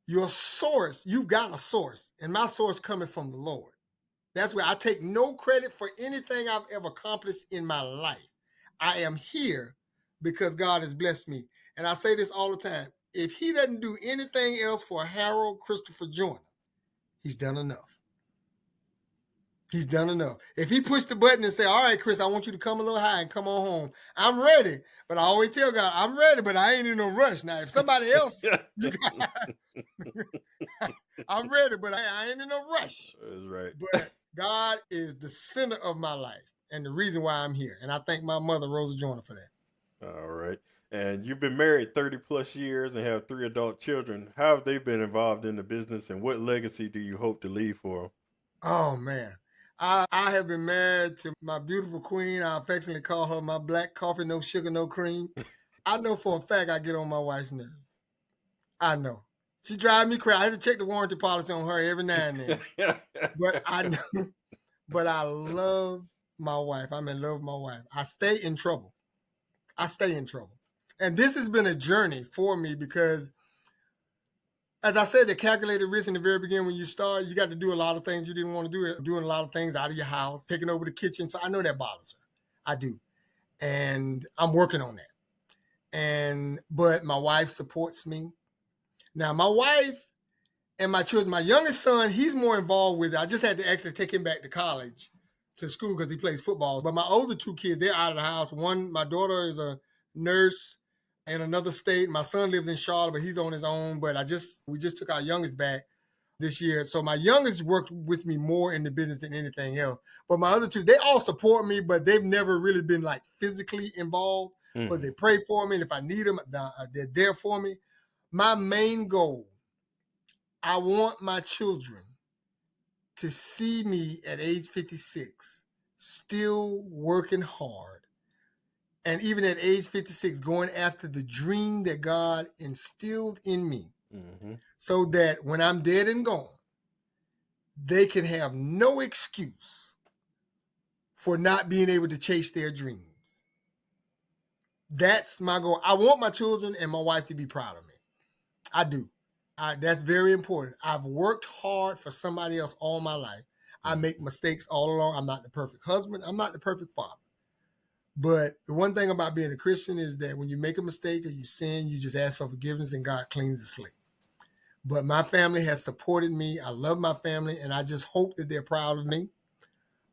Your source, you've got a source, and my source coming from the Lord. That's where I take no credit for anything I've ever accomplished in my life. I am here because God has blessed me. And I say this all the time. If he doesn't do anything else for Harold Christopher Joyner, he's done enough. He's done enough. If he pushed the button and say, all right, Chris, I want you to come a little high and come on home, I'm ready. But I always tell God, I'm ready, but I ain't in no rush. Now, if somebody else, I'm ready, but I ain't in no rush. That's right. But God is the center of my life and the reason why I'm here. And I thank my mother, Rosa Joyner, for that. All right. And you've been married 30 plus years and have 3 adult children. How have they been involved in the business, and what legacy do you hope to leave for them? Oh, man. I have been married to my beautiful queen. I affectionately call her my black coffee, no sugar, no cream. I know for a fact I get on my wife's nerves. I know. She drives me crazy. I have to check the warranty policy on her every now and then. But I know. But I love my wife. I'm in love with my wife. I stay in trouble. And this has been a journey for me because, as I said, the calculated risk in the very beginning when you start, you got to do a lot of things you didn't want to do. Doing a lot of things out of your house, taking over the kitchen. So I know that bothers her. I do. And I'm working on that. But my wife supports me. Now, my wife and my children, my youngest son, he's more involved with it. I just had to actually take him back to college, to school, because he plays football. But my older 2 kids, they're out of the house. My daughter is a nurse in another state. My son lives in Charlotte, but he's on his own. But we just took our youngest back this year. So my youngest worked with me more in the business than anything else. But my other 2, they all support me, but they've never really been like physically involved. Mm-hmm. But they pray for me. And if I need them, they're there for me. My main goal, I want my children to see me at age 56, still working hard. And even at age 56, going after the dream that God instilled in me, mm-hmm. so that when I'm dead and gone, they can have no excuse for not being able to chase their dreams. That's my goal. I want my children and my wife to be proud of me. I do. That's very important. I've worked hard for somebody else all my life. I make mistakes all along. I'm not the perfect husband. I'm not the perfect father. But the one thing about being a Christian is that when you make a mistake or you sin, you just ask for forgiveness and God cleans the slate. But my family has supported me. I love my family, and I just hope that they're proud of me.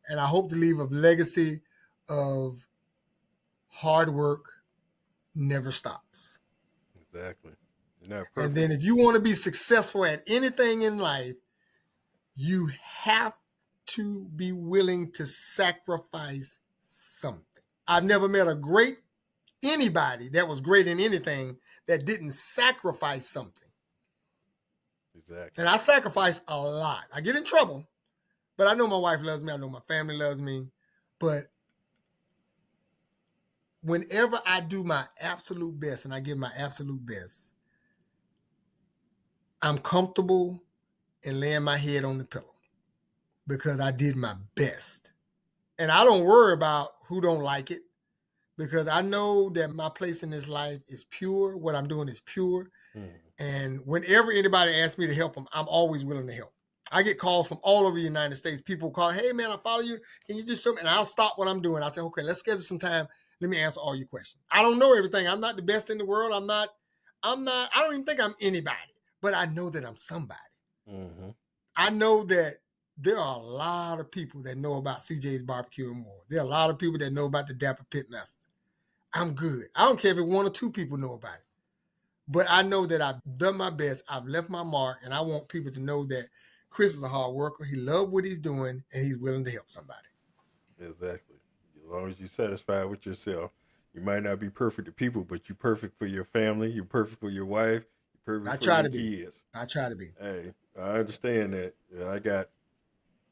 And I hope to leave a legacy of hard work never stops. Exactly. And then if you want to be successful at anything in life, you have to be willing to sacrifice something. I've never met anybody that was great in anything that didn't sacrifice something. Exactly. And I sacrifice a lot. I get in trouble, but I know my wife loves me. I know my family loves me. But whenever I do my absolute best and I give my absolute best, I'm comfortable in laying my head on the pillow because I did my best. And I don't worry about who don't like it because I know that my place in this life is pure. What I'm doing is pure. And whenever anybody asks me to help them, I'm always willing to help. I get calls from all over the United States. People call, hey, man, I follow you. Can you just show me? And I'll stop what I'm doing. I say, okay, let's schedule some time. Let me answer all your questions. I don't know everything. I'm not the best in the world. I don't even think I'm anybody. But I know that I'm somebody. Mm-hmm. I know that there are a lot of people that know about CJ's BBQ and More. There are a lot of people that know about the Dapper Pitmaster. I'm good. I don't care if 1 or 2 people know about it. But I know that I've done my best. I've left my mark. And I want people to know that Chris is a hard worker. He loves what he's doing, and he's willing to help somebody. Exactly. As long as you're satisfied with yourself, you might not be perfect to people, but you're perfect for your family. You're perfect for your wife. You're I perfect for try your to be. kids. I try to be. Hey, I understand that.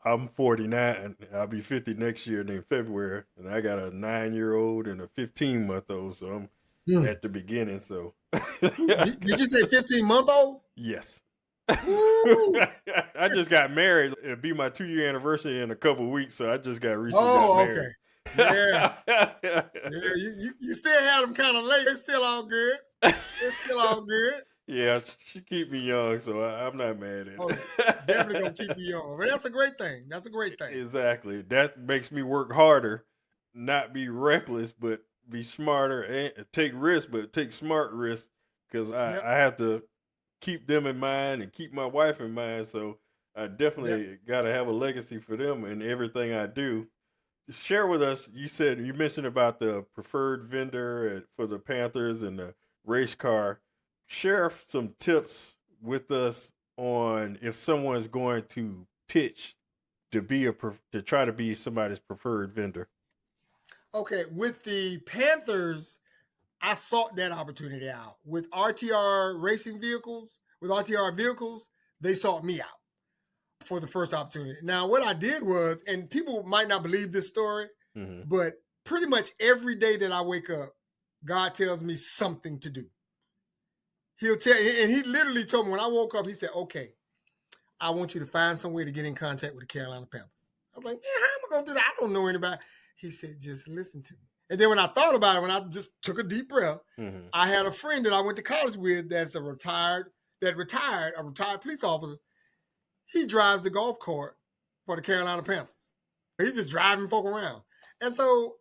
I'm 49 and I'll be 50 next year in February, and I got a 9-year-old and a 15-month-old, so I'm Hmm. at the beginning. So, Did you say 15-month-old? yes. Woo! I just got married. It'll be my 2-year anniversary in a couple of weeks, so I just got recently got Oh, okay. married. Yeah. Yeah. You still have them kind of late. It's still all good. It's still all good. Yeah, she keep me young, so I'm not mad Oh, at definitely gonna keep it. you young. But that's a great thing. That's a great thing. Exactly. That makes me work harder, not be reckless, but be smarter and take risks, but take smart risks because Yep. I have to keep them in mind and keep my wife in mind. So I Yep. definitely got to have a legacy for them in everything I do. Share with us. You mentioned about the preferred vendor for the Panthers and the race car. Share some tips with us on if someone's going to pitch to try to be somebody's preferred vendor. Okay. With the Panthers, I sought that opportunity out. With RTR racing vehicles, with RTR vehicles, they sought me out for the first opportunity. Now, what I did was, and people might not believe this story, Mm-hmm. but pretty much every day that I wake up, God tells me something to do. He'll tell, and he literally told me when I woke up, he said, okay, I want you to find some way to get in contact with the Carolina Panthers. I was like, man, how am I going to do that? I don't know anybody. He said, just listen to me. And then when I thought about it, when I just took a deep breath, Mm-hmm. I had a friend that I went to college with that's a retired police officer. He drives the golf cart for the Carolina Panthers. He's just driving folk around. And so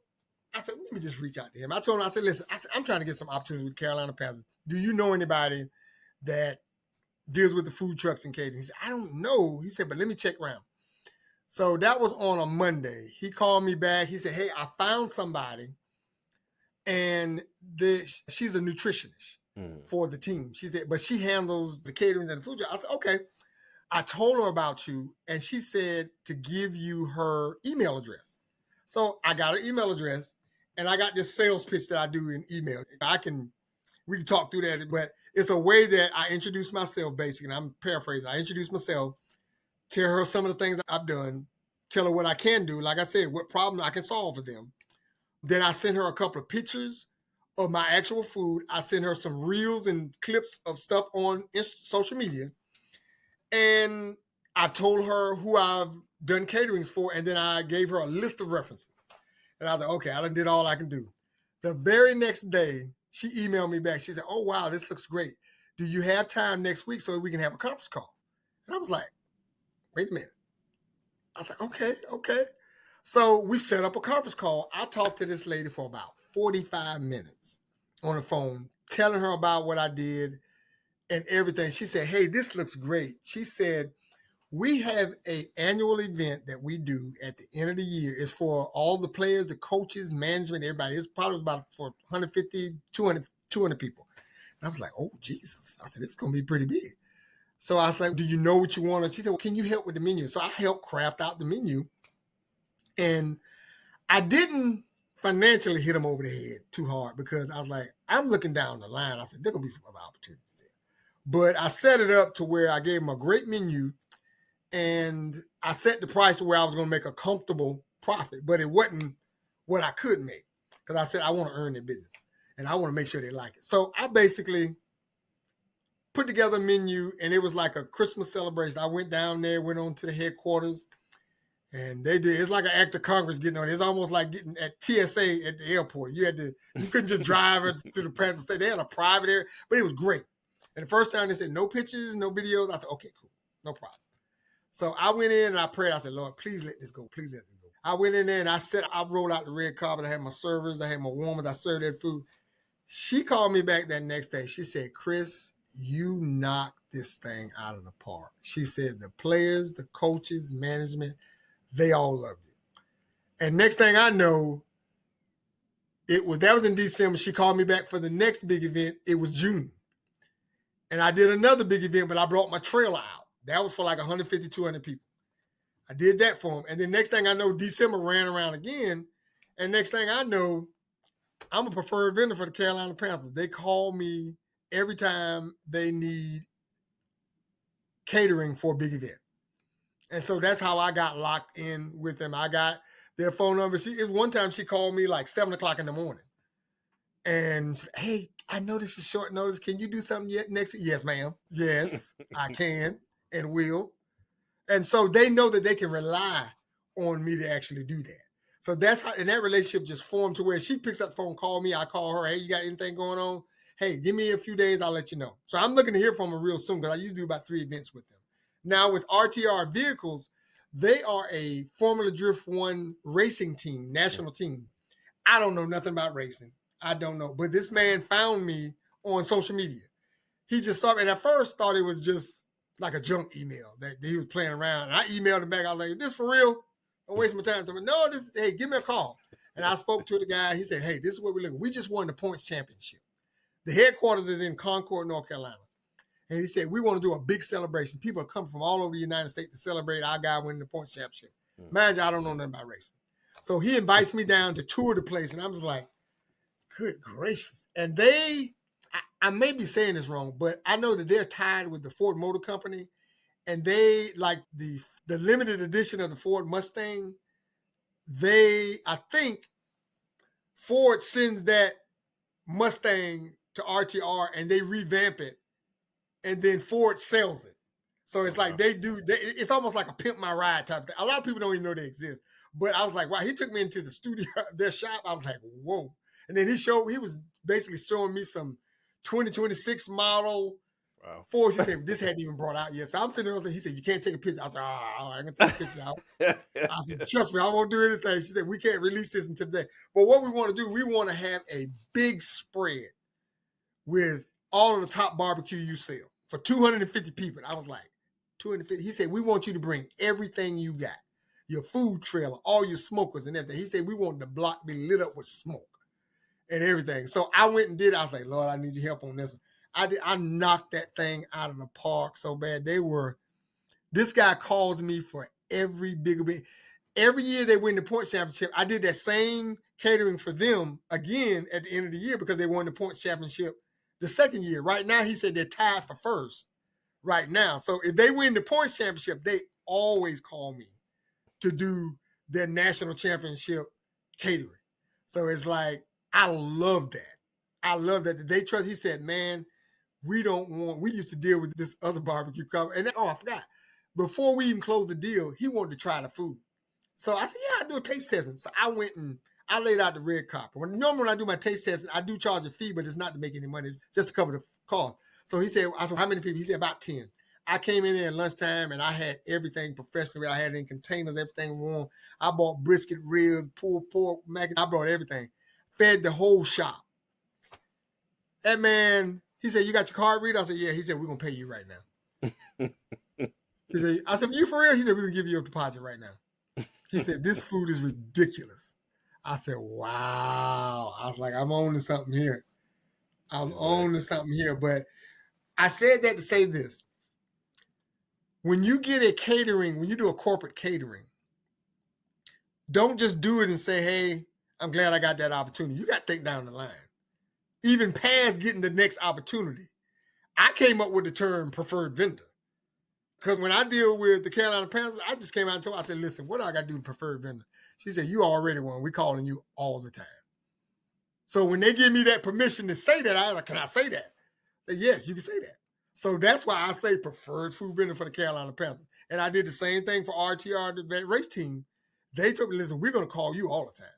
I said, let me just reach out to him. I told him, I said, listen, I'm trying to get some opportunities with Carolina Panthers. Do you know anybody that deals with the food trucks and catering? He said, I don't know. He said, but let me check around. So that was on a Monday. He called me back. He said, hey, I found somebody, and she's a nutritionist for the team. She said, but she handles the catering and the food truck. I said, okay. I told her about you, and she said to give you her email address. So I got her email address, and I got this sales pitch that I do in email. We can talk through that, but it's a way that I introduce myself, basically. And I'm paraphrasing. I introduce myself, tell her some of the things I've done, tell her what I can do. Like I said, what problem I can solve for them. Then I send her a couple of pictures of my actual food. I send her some reels and clips of stuff on social media. And I told her who I've done caterings for, and then I gave her a list of references. And I was like, okay, I done did all I can do. The very next day, she emailed me back. She said, oh, wow, this looks great. Do you have time next week so we can have a conference call? And I was like, wait a minute. I was like, okay. So we set up a conference call. I talked to this lady for about 45 minutes on the phone, telling her about what I did and everything. She said, hey, this looks great. She said, we have an annual event that we do at the end of the year. It's for all the players, the coaches, management, everybody. It's probably about for 150, 200 people. And I was like, oh, Jesus. I said, it's going to be pretty big. So I was like, do you know what you want? And she said, well, can you help with the menu? So I helped craft out the menu. And I didn't financially hit them over the head too hard because I was like, I'm looking down the line. I said, there going to be some other opportunities there. But I set it up to where I gave them a great menu, and I set the price to where I was going to make a comfortable profit, but it wasn't what I could make because I said, I want to earn their business and I want to make sure they like it. So I basically put together a menu, and it was like a Christmas celebration. I went down there, went on to the headquarters, and they did. It's like an act of Congress getting on. It's almost like getting at TSA at the airport. You couldn't just drive to the Panther State. They had a private area, but it was great. And the first time they said no pictures, no videos. I said, okay, cool, no problem. So I went in and I prayed. I said, Lord, please let this go. Please let this go. I went in there and I rolled out the red carpet. I had my servers. I had my warmers. I served that food. She called me back that next day. She said, Chris, you knocked this thing out of the park. She said, the players, the coaches, management, they all loved it. And next thing I know, that was in December. She called me back for the next big event. It was June. And I did another big event, but I brought my trailer out. That was for like 150, 200 people. I did that for them. And then next thing I know, December ran around again. And next thing I know, I'm a preferred vendor for the Carolina Panthers. They call me every time they need catering for a big event. And so that's how I got locked in with them. I got their phone number. One time she called me like 7 o'clock in the morning. And said, hey, I know this is short notice. Can you do something yet next week? Yes, ma'am. Yes, I can and will. And so they know that they can rely on me to actually do that. So that's how, and that relationship just formed to where she picks up the phone, call me, I call her, hey, you got anything going on? Hey, give me a few days, I'll let you know. So I'm looking to hear from them real soon because I usually do about 3 events with them. Now with RTR Vehicles, they are a Formula Drift 1 racing team, national team. I don't know nothing about racing. I don't know. But this man found me on social media. He just saw me, and at first thought it was just like a junk email that he was playing around. And I emailed him back. I was like, this for real? Don't waste my time. No, hey, give me a call. And I spoke to the guy. He said, hey, this is what we're looking. We just won the points championship. The headquarters is in Concord, North Carolina. And he said, we want to do a big celebration. People are coming from all over the United States to celebrate our guy winning the points championship. Mind you, I don't know nothing about racing. So he invites me down to tour the place. And I was like, good gracious. And I may be saying this wrong, but I know that they're tied with the Ford Motor Company. And they, like the limited edition of the Ford Mustang, I think Ford sends that Mustang to RTR and they revamp it. And then Ford sells it. So it's like it's almost like a pimp my ride type of thing. A lot of people don't even know they exist. But I was like, wow, he took me into the studio, their shop. I was like, whoa. And then he was basically showing me some 2026 model Fords. He said, this hadn't even brought out yet. So I'm sitting there, he said, you can't take a picture. I said, I'm going to take a picture out. I said, trust me, I won't do anything. She said, we can't release this until today. But what we want to do, we want to have a big spread with all of the top barbecue you sell for 250 people. I was like, 250. He said, we want you to bring everything you got, your food trailer, all your smokers and everything. He said, we want the block be lit up with smoke and everything. So I went and did it. I was like, Lord, I need your help on this one. I knocked that thing out of the park so bad. This guy calls me for every every year they win the points championship. I did that same catering for them again at the end of the year because they won the points championship the second year. Right now, he said they're tied for first right now. So if they win the points championship, they always call me to do their national championship catering. So it's like, I love that. I love that they trust. He said, man, we used to deal with this other barbecue company. And I forgot. Before we even closed the deal, he wanted to try the food. So I said, yeah, I do a taste testing. So I went and I laid out the red carpet. Normally when I do my taste testing, I do charge a fee, but it's not to make any money. It's just to cover the cost. So he said, I said, how many people? He said, about 10. I came in there at lunchtime and I had everything professionally. I had it in containers, everything warm. I bought brisket, ribs, pulled pork, mac. I brought everything. Fed the whole shop. That man, he said, you got your card reader? I said, yeah. He said, we're going to pay you right now. He said, I said, you for real? He said, we're going to give you a deposit right now. He said, this food is ridiculous. I said, wow. I was like, I'm owning something here. Owning something here. But I said that to say this. When you get a catering, when you do a corporate catering, don't just do it and say, hey, I'm glad I got that opportunity. You got to think down the line. Even past getting the next opportunity. I came up with the term preferred vendor. Because when I deal with the Carolina Panthers, I just came out and told her, I said, listen, what do I got to do to preferred vendor? She said, you already won. We calling you all the time. So when they give me that permission to say that, I was like, can I say that? Said, yes, you can say that. So that's why I say preferred food vendor for the Carolina Panthers. And I did the same thing for RTR, the race team. They told me, listen, we're going to call you all the time.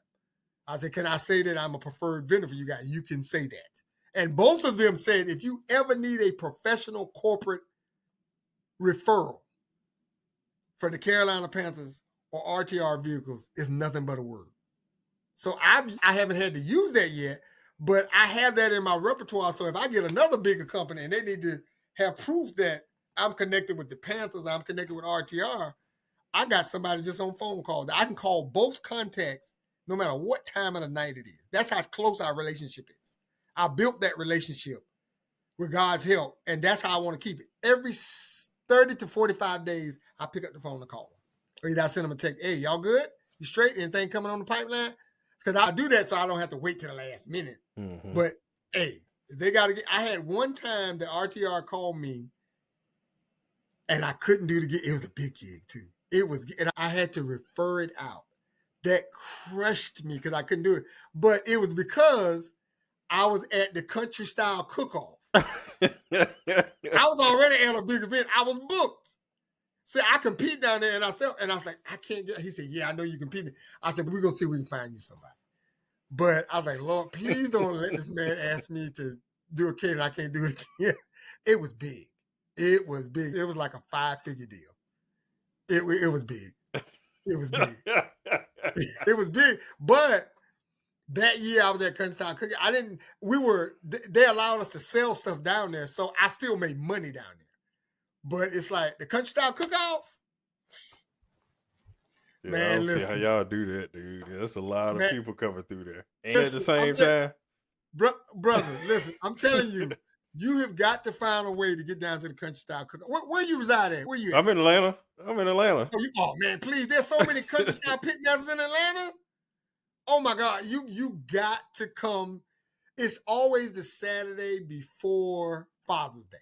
I said, can I say that I'm a preferred vendor for you guys? You can say that. And both of them said, if you ever need a professional corporate referral for the Carolina Panthers or RTR Vehicles, it's nothing but a word. So I haven't had to use that yet, but I have that in my repertoire. So if I get another bigger company and they need to have proof that I'm connected with the Panthers, I'm connected with RTR, I got somebody just on phone call that I can call both contacts no matter what time of the night it is. That's how close our relationship is. I built that relationship with God's help, and that's how I want to keep it. Every 30 to 45 days, I pick up the phone and call them. Or either I send them a text, hey, y'all good? You straight? Anything coming on the pipeline? Because I do that so I don't have to wait till the last minute. Mm-hmm. But hey, if they got to get, I had one time the RTR called me and I couldn't do the gig. It was a big gig too. It was, and I had to refer it out. That crushed me because I couldn't do it. But it was because I was at the country style cook-off. I was already at a big event. I was booked. See, I compete down there, and I was like, I can't get. He said, yeah, I know you compete. I said, but we're gonna see if we can find you somebody. But I was like, Lord, please don't let this man ask me to do a catering. I can't do it again. It was big. It was big. It was like a 5-figure deal. It was big. It was big. It was big. But that year I was at Country Style Cooking. They allowed us to sell stuff down there, so I still made money down there. But it's like the Country Style Cook-Off. Yeah, Man, I don't listen. see how y'all do that, dude. That's a lot of people coming through there. And listen, at the same time. Brother, listen, I'm telling you, you have got to find a way to get down to the Country Style Cook-Off. Where you reside at? Where you at? I'm in Atlanta. Oh, man, please. There's so many Country Style Pitmasters in Atlanta. Oh, my God. You got to come. It's always the Saturday before Father's Day.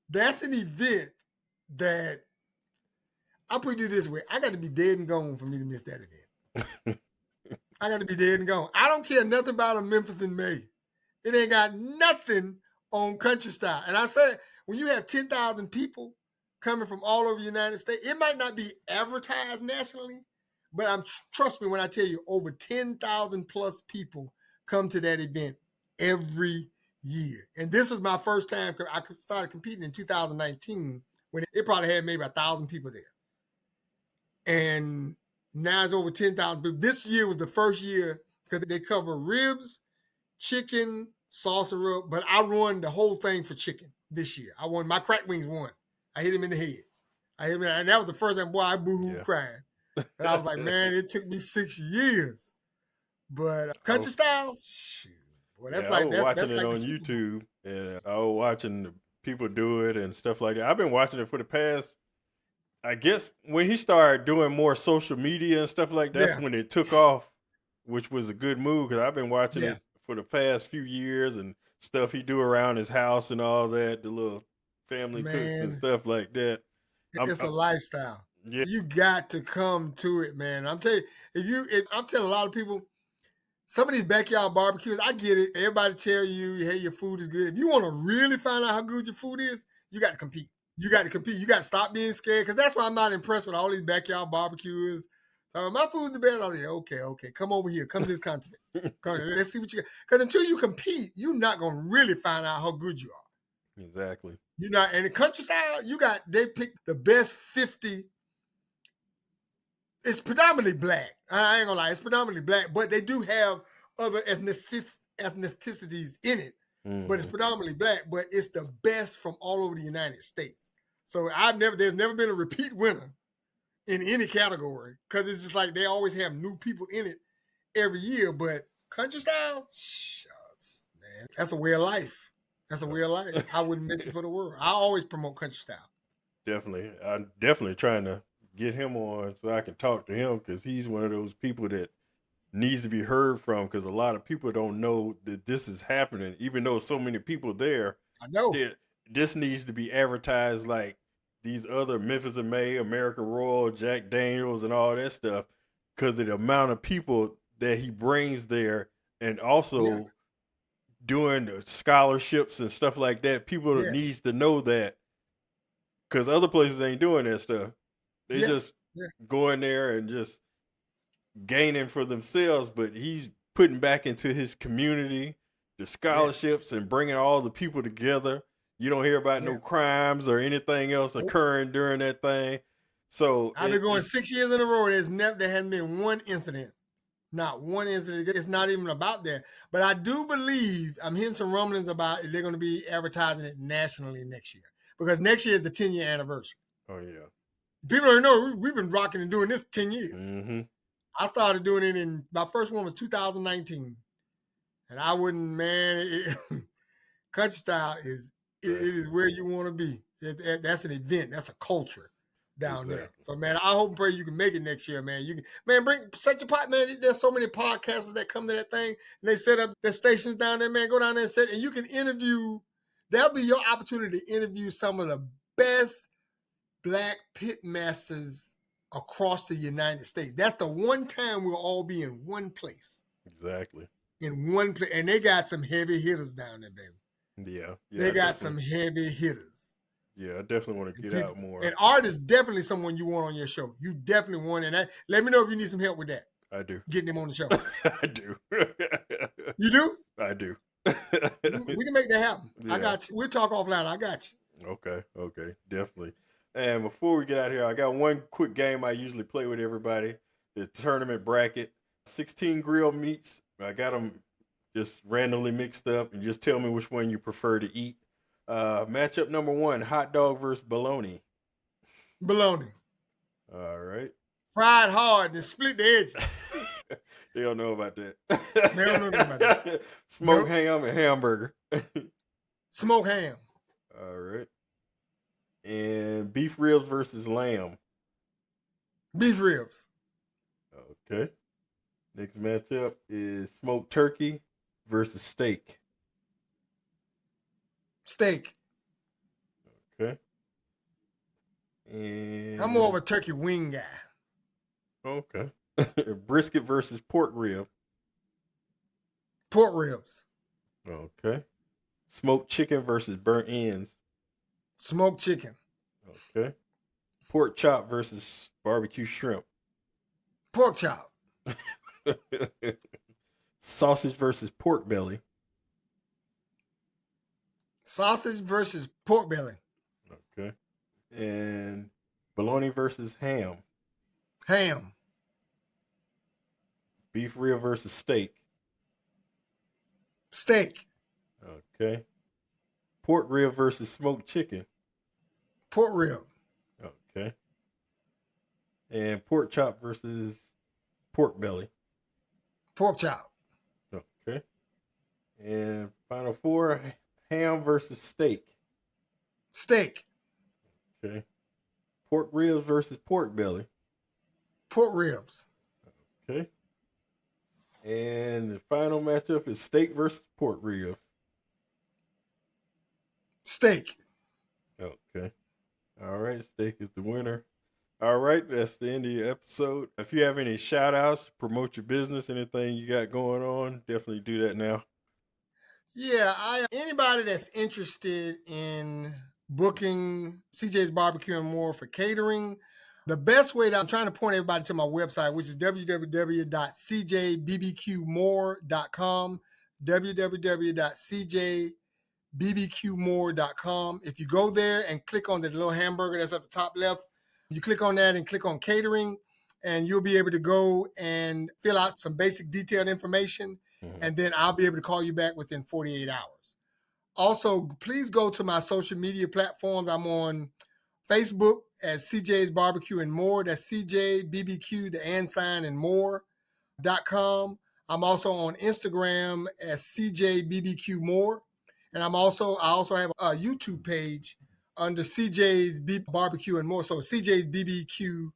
That's an event that, I'll put it this way. I got to be dead and gone for me to miss that event. I got to be dead and gone. I don't care nothing about a Memphis in May. It ain't got nothing on Country Style. And I said, when you have 10,000 people coming from all over the United States, it might not be advertised nationally, but trust me when I tell you, over 10,000 plus people come to that event every year. And this was my first time. I started competing in 2019 when it probably had maybe 1,000 people there. And now it's over 10,000 people. This year was the first year because they cover ribs, chicken, salsa rub, but I won the whole thing for chicken this year. I won. My crack wings won. I hit him in the head. And that was the first time, boy, I boo-hoo crying. And I was like, man, it took me 6 years. But Country Style, shoot. Boy, I was watching it on YouTube, and I was watching the people do it and stuff like that. I've been watching it for the past, I guess, when he started doing more social media and stuff like that, that's when it took off, which was a good move because I've been watching it for the past few years and stuff he do around his house and all that, the little family cooks and stuff like that. It's a lifestyle. Yeah. You got to come to it, man. I'm telling you, I'm telling a lot of people, some of these backyard barbecues, I get it. Everybody tell you, hey, your food is good. If you want to really find out how good your food is, you got to compete. You got to compete. You got to stop being scared because that's why I'm not impressed with all these backyard barbecues. My food's the best. I'm like, okay. Come over here. Come to this continent. Let's see what you got. Because until you compete, you're not going to really find out how good you are. Exactly. You know, and the Country Style, they picked the best 50. It's predominantly black. I ain't gonna lie, it's predominantly black, but they do have other ethnicities in it. Mm-hmm. But it's predominantly black, but it's the best from all over the United States. So there's never been a repeat winner in any category because it's just like they always have new people in it every year. But Country Style, shucks, man, that's a way of life. That's a way of life. I wouldn't miss it for the world. I always promote Country Style. Definitely. I'm definitely trying to get him on so I can talk to him because he's one of those people that needs to be heard from because a lot of people don't know that this is happening, even though so many people there. I know. This needs to be advertised like these other Memphis and May, American Royal, Jack Daniels, and all that stuff because of the amount of people that he brings there and also doing the scholarships and stuff like that. People needs to know that because other places ain't doing that stuff. They just go in there and just gaining for themselves, but he's putting back into his community the scholarships and bringing all the people together. You don't hear about no crimes or anything else occurring during that thing. So I've been going 6 years in a row. There hasn't been one incident. Not one incident. It's not even about that. But I do believe I'm hearing some rumblings about they're going to be advertising it nationally next year because next year is the 10-year anniversary. Oh, yeah. People don't know we've been rocking and doing this 10 years. Mm-hmm. I started doing it my first one was 2019. And I wouldn't, Country Style is where you want to be. That's an event. That's a culture down there. Exactly. So, man, I hope and pray you can make it next year, man. You can, man, set your pot, man. There's so many podcasters that come to that thing and they set up their stations down there, man. Go down there and set, and you can interview. That'll be your opportunity to interview some of the best black pitmasters across the United States. That's the one time we'll all be in one place. Exactly. In one place. And they got some heavy hitters down there, baby. Yeah. They got some heavy hitters. Yeah, I definitely want to get out more. And Art is definitely someone you want on your show. You definitely want, and let me know if you need some help with that. I do. Getting him on the show. I do. You do? I do. We can make that happen. Yeah. I got you. We'll talk offline. I got you. Okay. Definitely. And before we get out here, I got one quick game I usually play with everybody. The tournament bracket. 16 grilled meats. I got them just randomly mixed up, and just tell me which one you prefer to eat. Matchup number 1, hot dog versus bologna. Bologna. All right. Fried hard and split the edges. They don't know about that. They don't know about that. Smoked ham and hamburger. Smoked ham. All right. And beef ribs versus lamb. Beef ribs. Okay. Next matchup is smoked turkey versus steak. Steak. Okay. And I'm more of a turkey wing guy. Okay. Brisket versus pork rib. Pork ribs. Okay. Smoked chicken versus burnt ends. Smoked chicken. Okay. Pork chop versus barbecue shrimp. Pork chop. Sausage versus pork belly. Sausage versus pork belly. Okay. And bologna versus ham. Ham. Beef rib versus steak. Steak. Okay. Pork rib versus smoked chicken. Pork rib. Okay. And pork chop versus pork belly. Pork chop. Okay. And final 4, ham versus steak. Steak. Okay. Pork ribs versus pork belly. Pork ribs. Okay. And the final matchup is steak versus pork ribs. Steak. Okay. All right. Steak is the winner. All right. That's the end of your episode. If you have any shout outs, promote your business, anything you got going on, definitely do that now. Yeah. Anybody that's interested in booking CJ's BBQ and More for catering, the best way that I'm trying to point everybody to my website, which is www.cjbbqmore.com, www.cjbbqmore.com. If you go there and click on the little hamburger that's at the top left, you click on that and click on catering, and you'll be able to go and fill out some basic detailed information, and then I'll be able to call you back within 48 hours. Also, please go to my social media platforms. I'm on Facebook as CJ's BBQ and More. That's CJ BBQ, the and sign, and more.com. I'm also on Instagram as CJ BBQ More. And I also have a YouTube page under CJ's BBQ and More. So CJ's BBQ,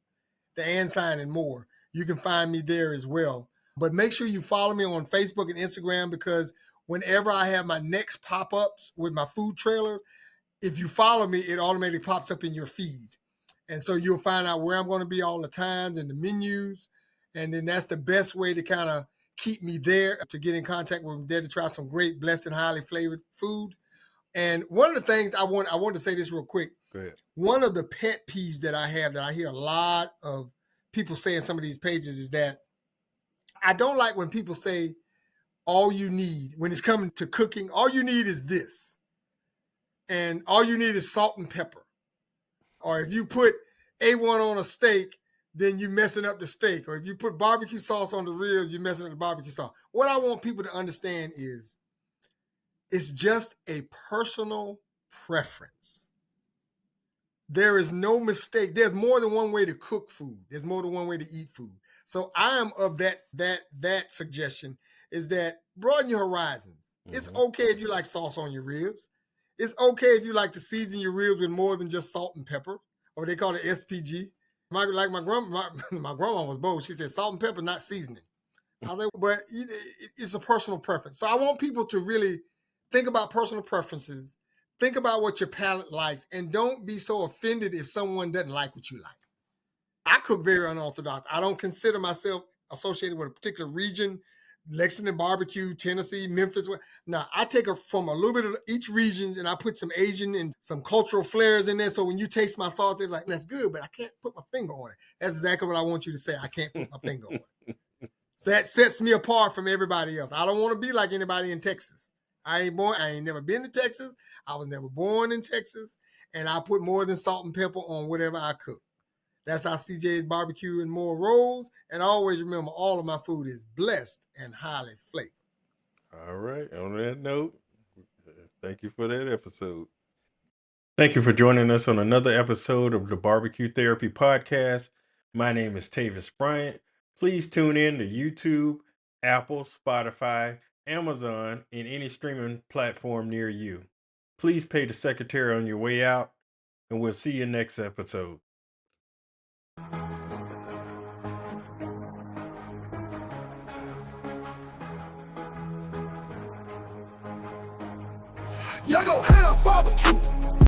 the and sign, and more. You can find me there as well. But make sure you follow me on Facebook and Instagram, because whenever I have my next pop-ups with my food trailer, if you follow me, it automatically pops up in your feed. And so you'll find out where I'm going to be all the time and the menus. And then that's the best way to kind of keep me there, to get in contact with me there, to try some great, blessed, and highly flavored food. And one of the things I want to say this real quick. Go ahead. One of the pet peeves that I have, that I hear a lot of people say in some of these pages, is that I don't like when people say, all you need, when it's coming to cooking, all you need is this. And all you need is salt and pepper. Or if you put A1 on a steak, then you're messing up the steak. Or if you put barbecue sauce on the ribs, you're messing up the barbecue sauce. What I want people to understand is it's just a personal preference. There is no mistake. There's more than one way to cook food. There's more than one way to eat food. So I am of that suggestion, is that broaden your horizons. It's okay if you like sauce on your ribs. It's okay if you like to season your ribs with more than just salt and pepper, or they call it SPG. My grandma was bold. She said salt and pepper, not seasoning. I was like, but it's a personal preference. So I want people to really think about personal preferences, think about what your palate likes, and don't be so offended if someone doesn't like what you like. I cook very unorthodox. I don't consider myself associated with a particular region, Lexington barbecue, Tennessee, Memphis. No, I take from a little bit of each region and I put some Asian and some cultural flares in there. So when you taste my sauce, they're like, that's good, but I can't put my finger on it. That's exactly what I want you to say. I can't put my finger on it. So that sets me apart from everybody else. I don't want to be like anybody in Texas. I ain't never been to Texas. I was never born in Texas. And I put more than salt and pepper on whatever I cook. That's how CJ's BBQ and More rolls. And always remember, all of my food is blessed and highly flavored. All right. On that note, thank you for that episode. Thank you for joining us on another episode of the Barbecue Therapy Podcast. My name is Tavis Bryant. Please tune in to YouTube, Apple, Spotify, Amazon, and any streaming platform near you. Please pay the secretary on your way out, and we'll see you next episode. Y'all gon' have barbecue.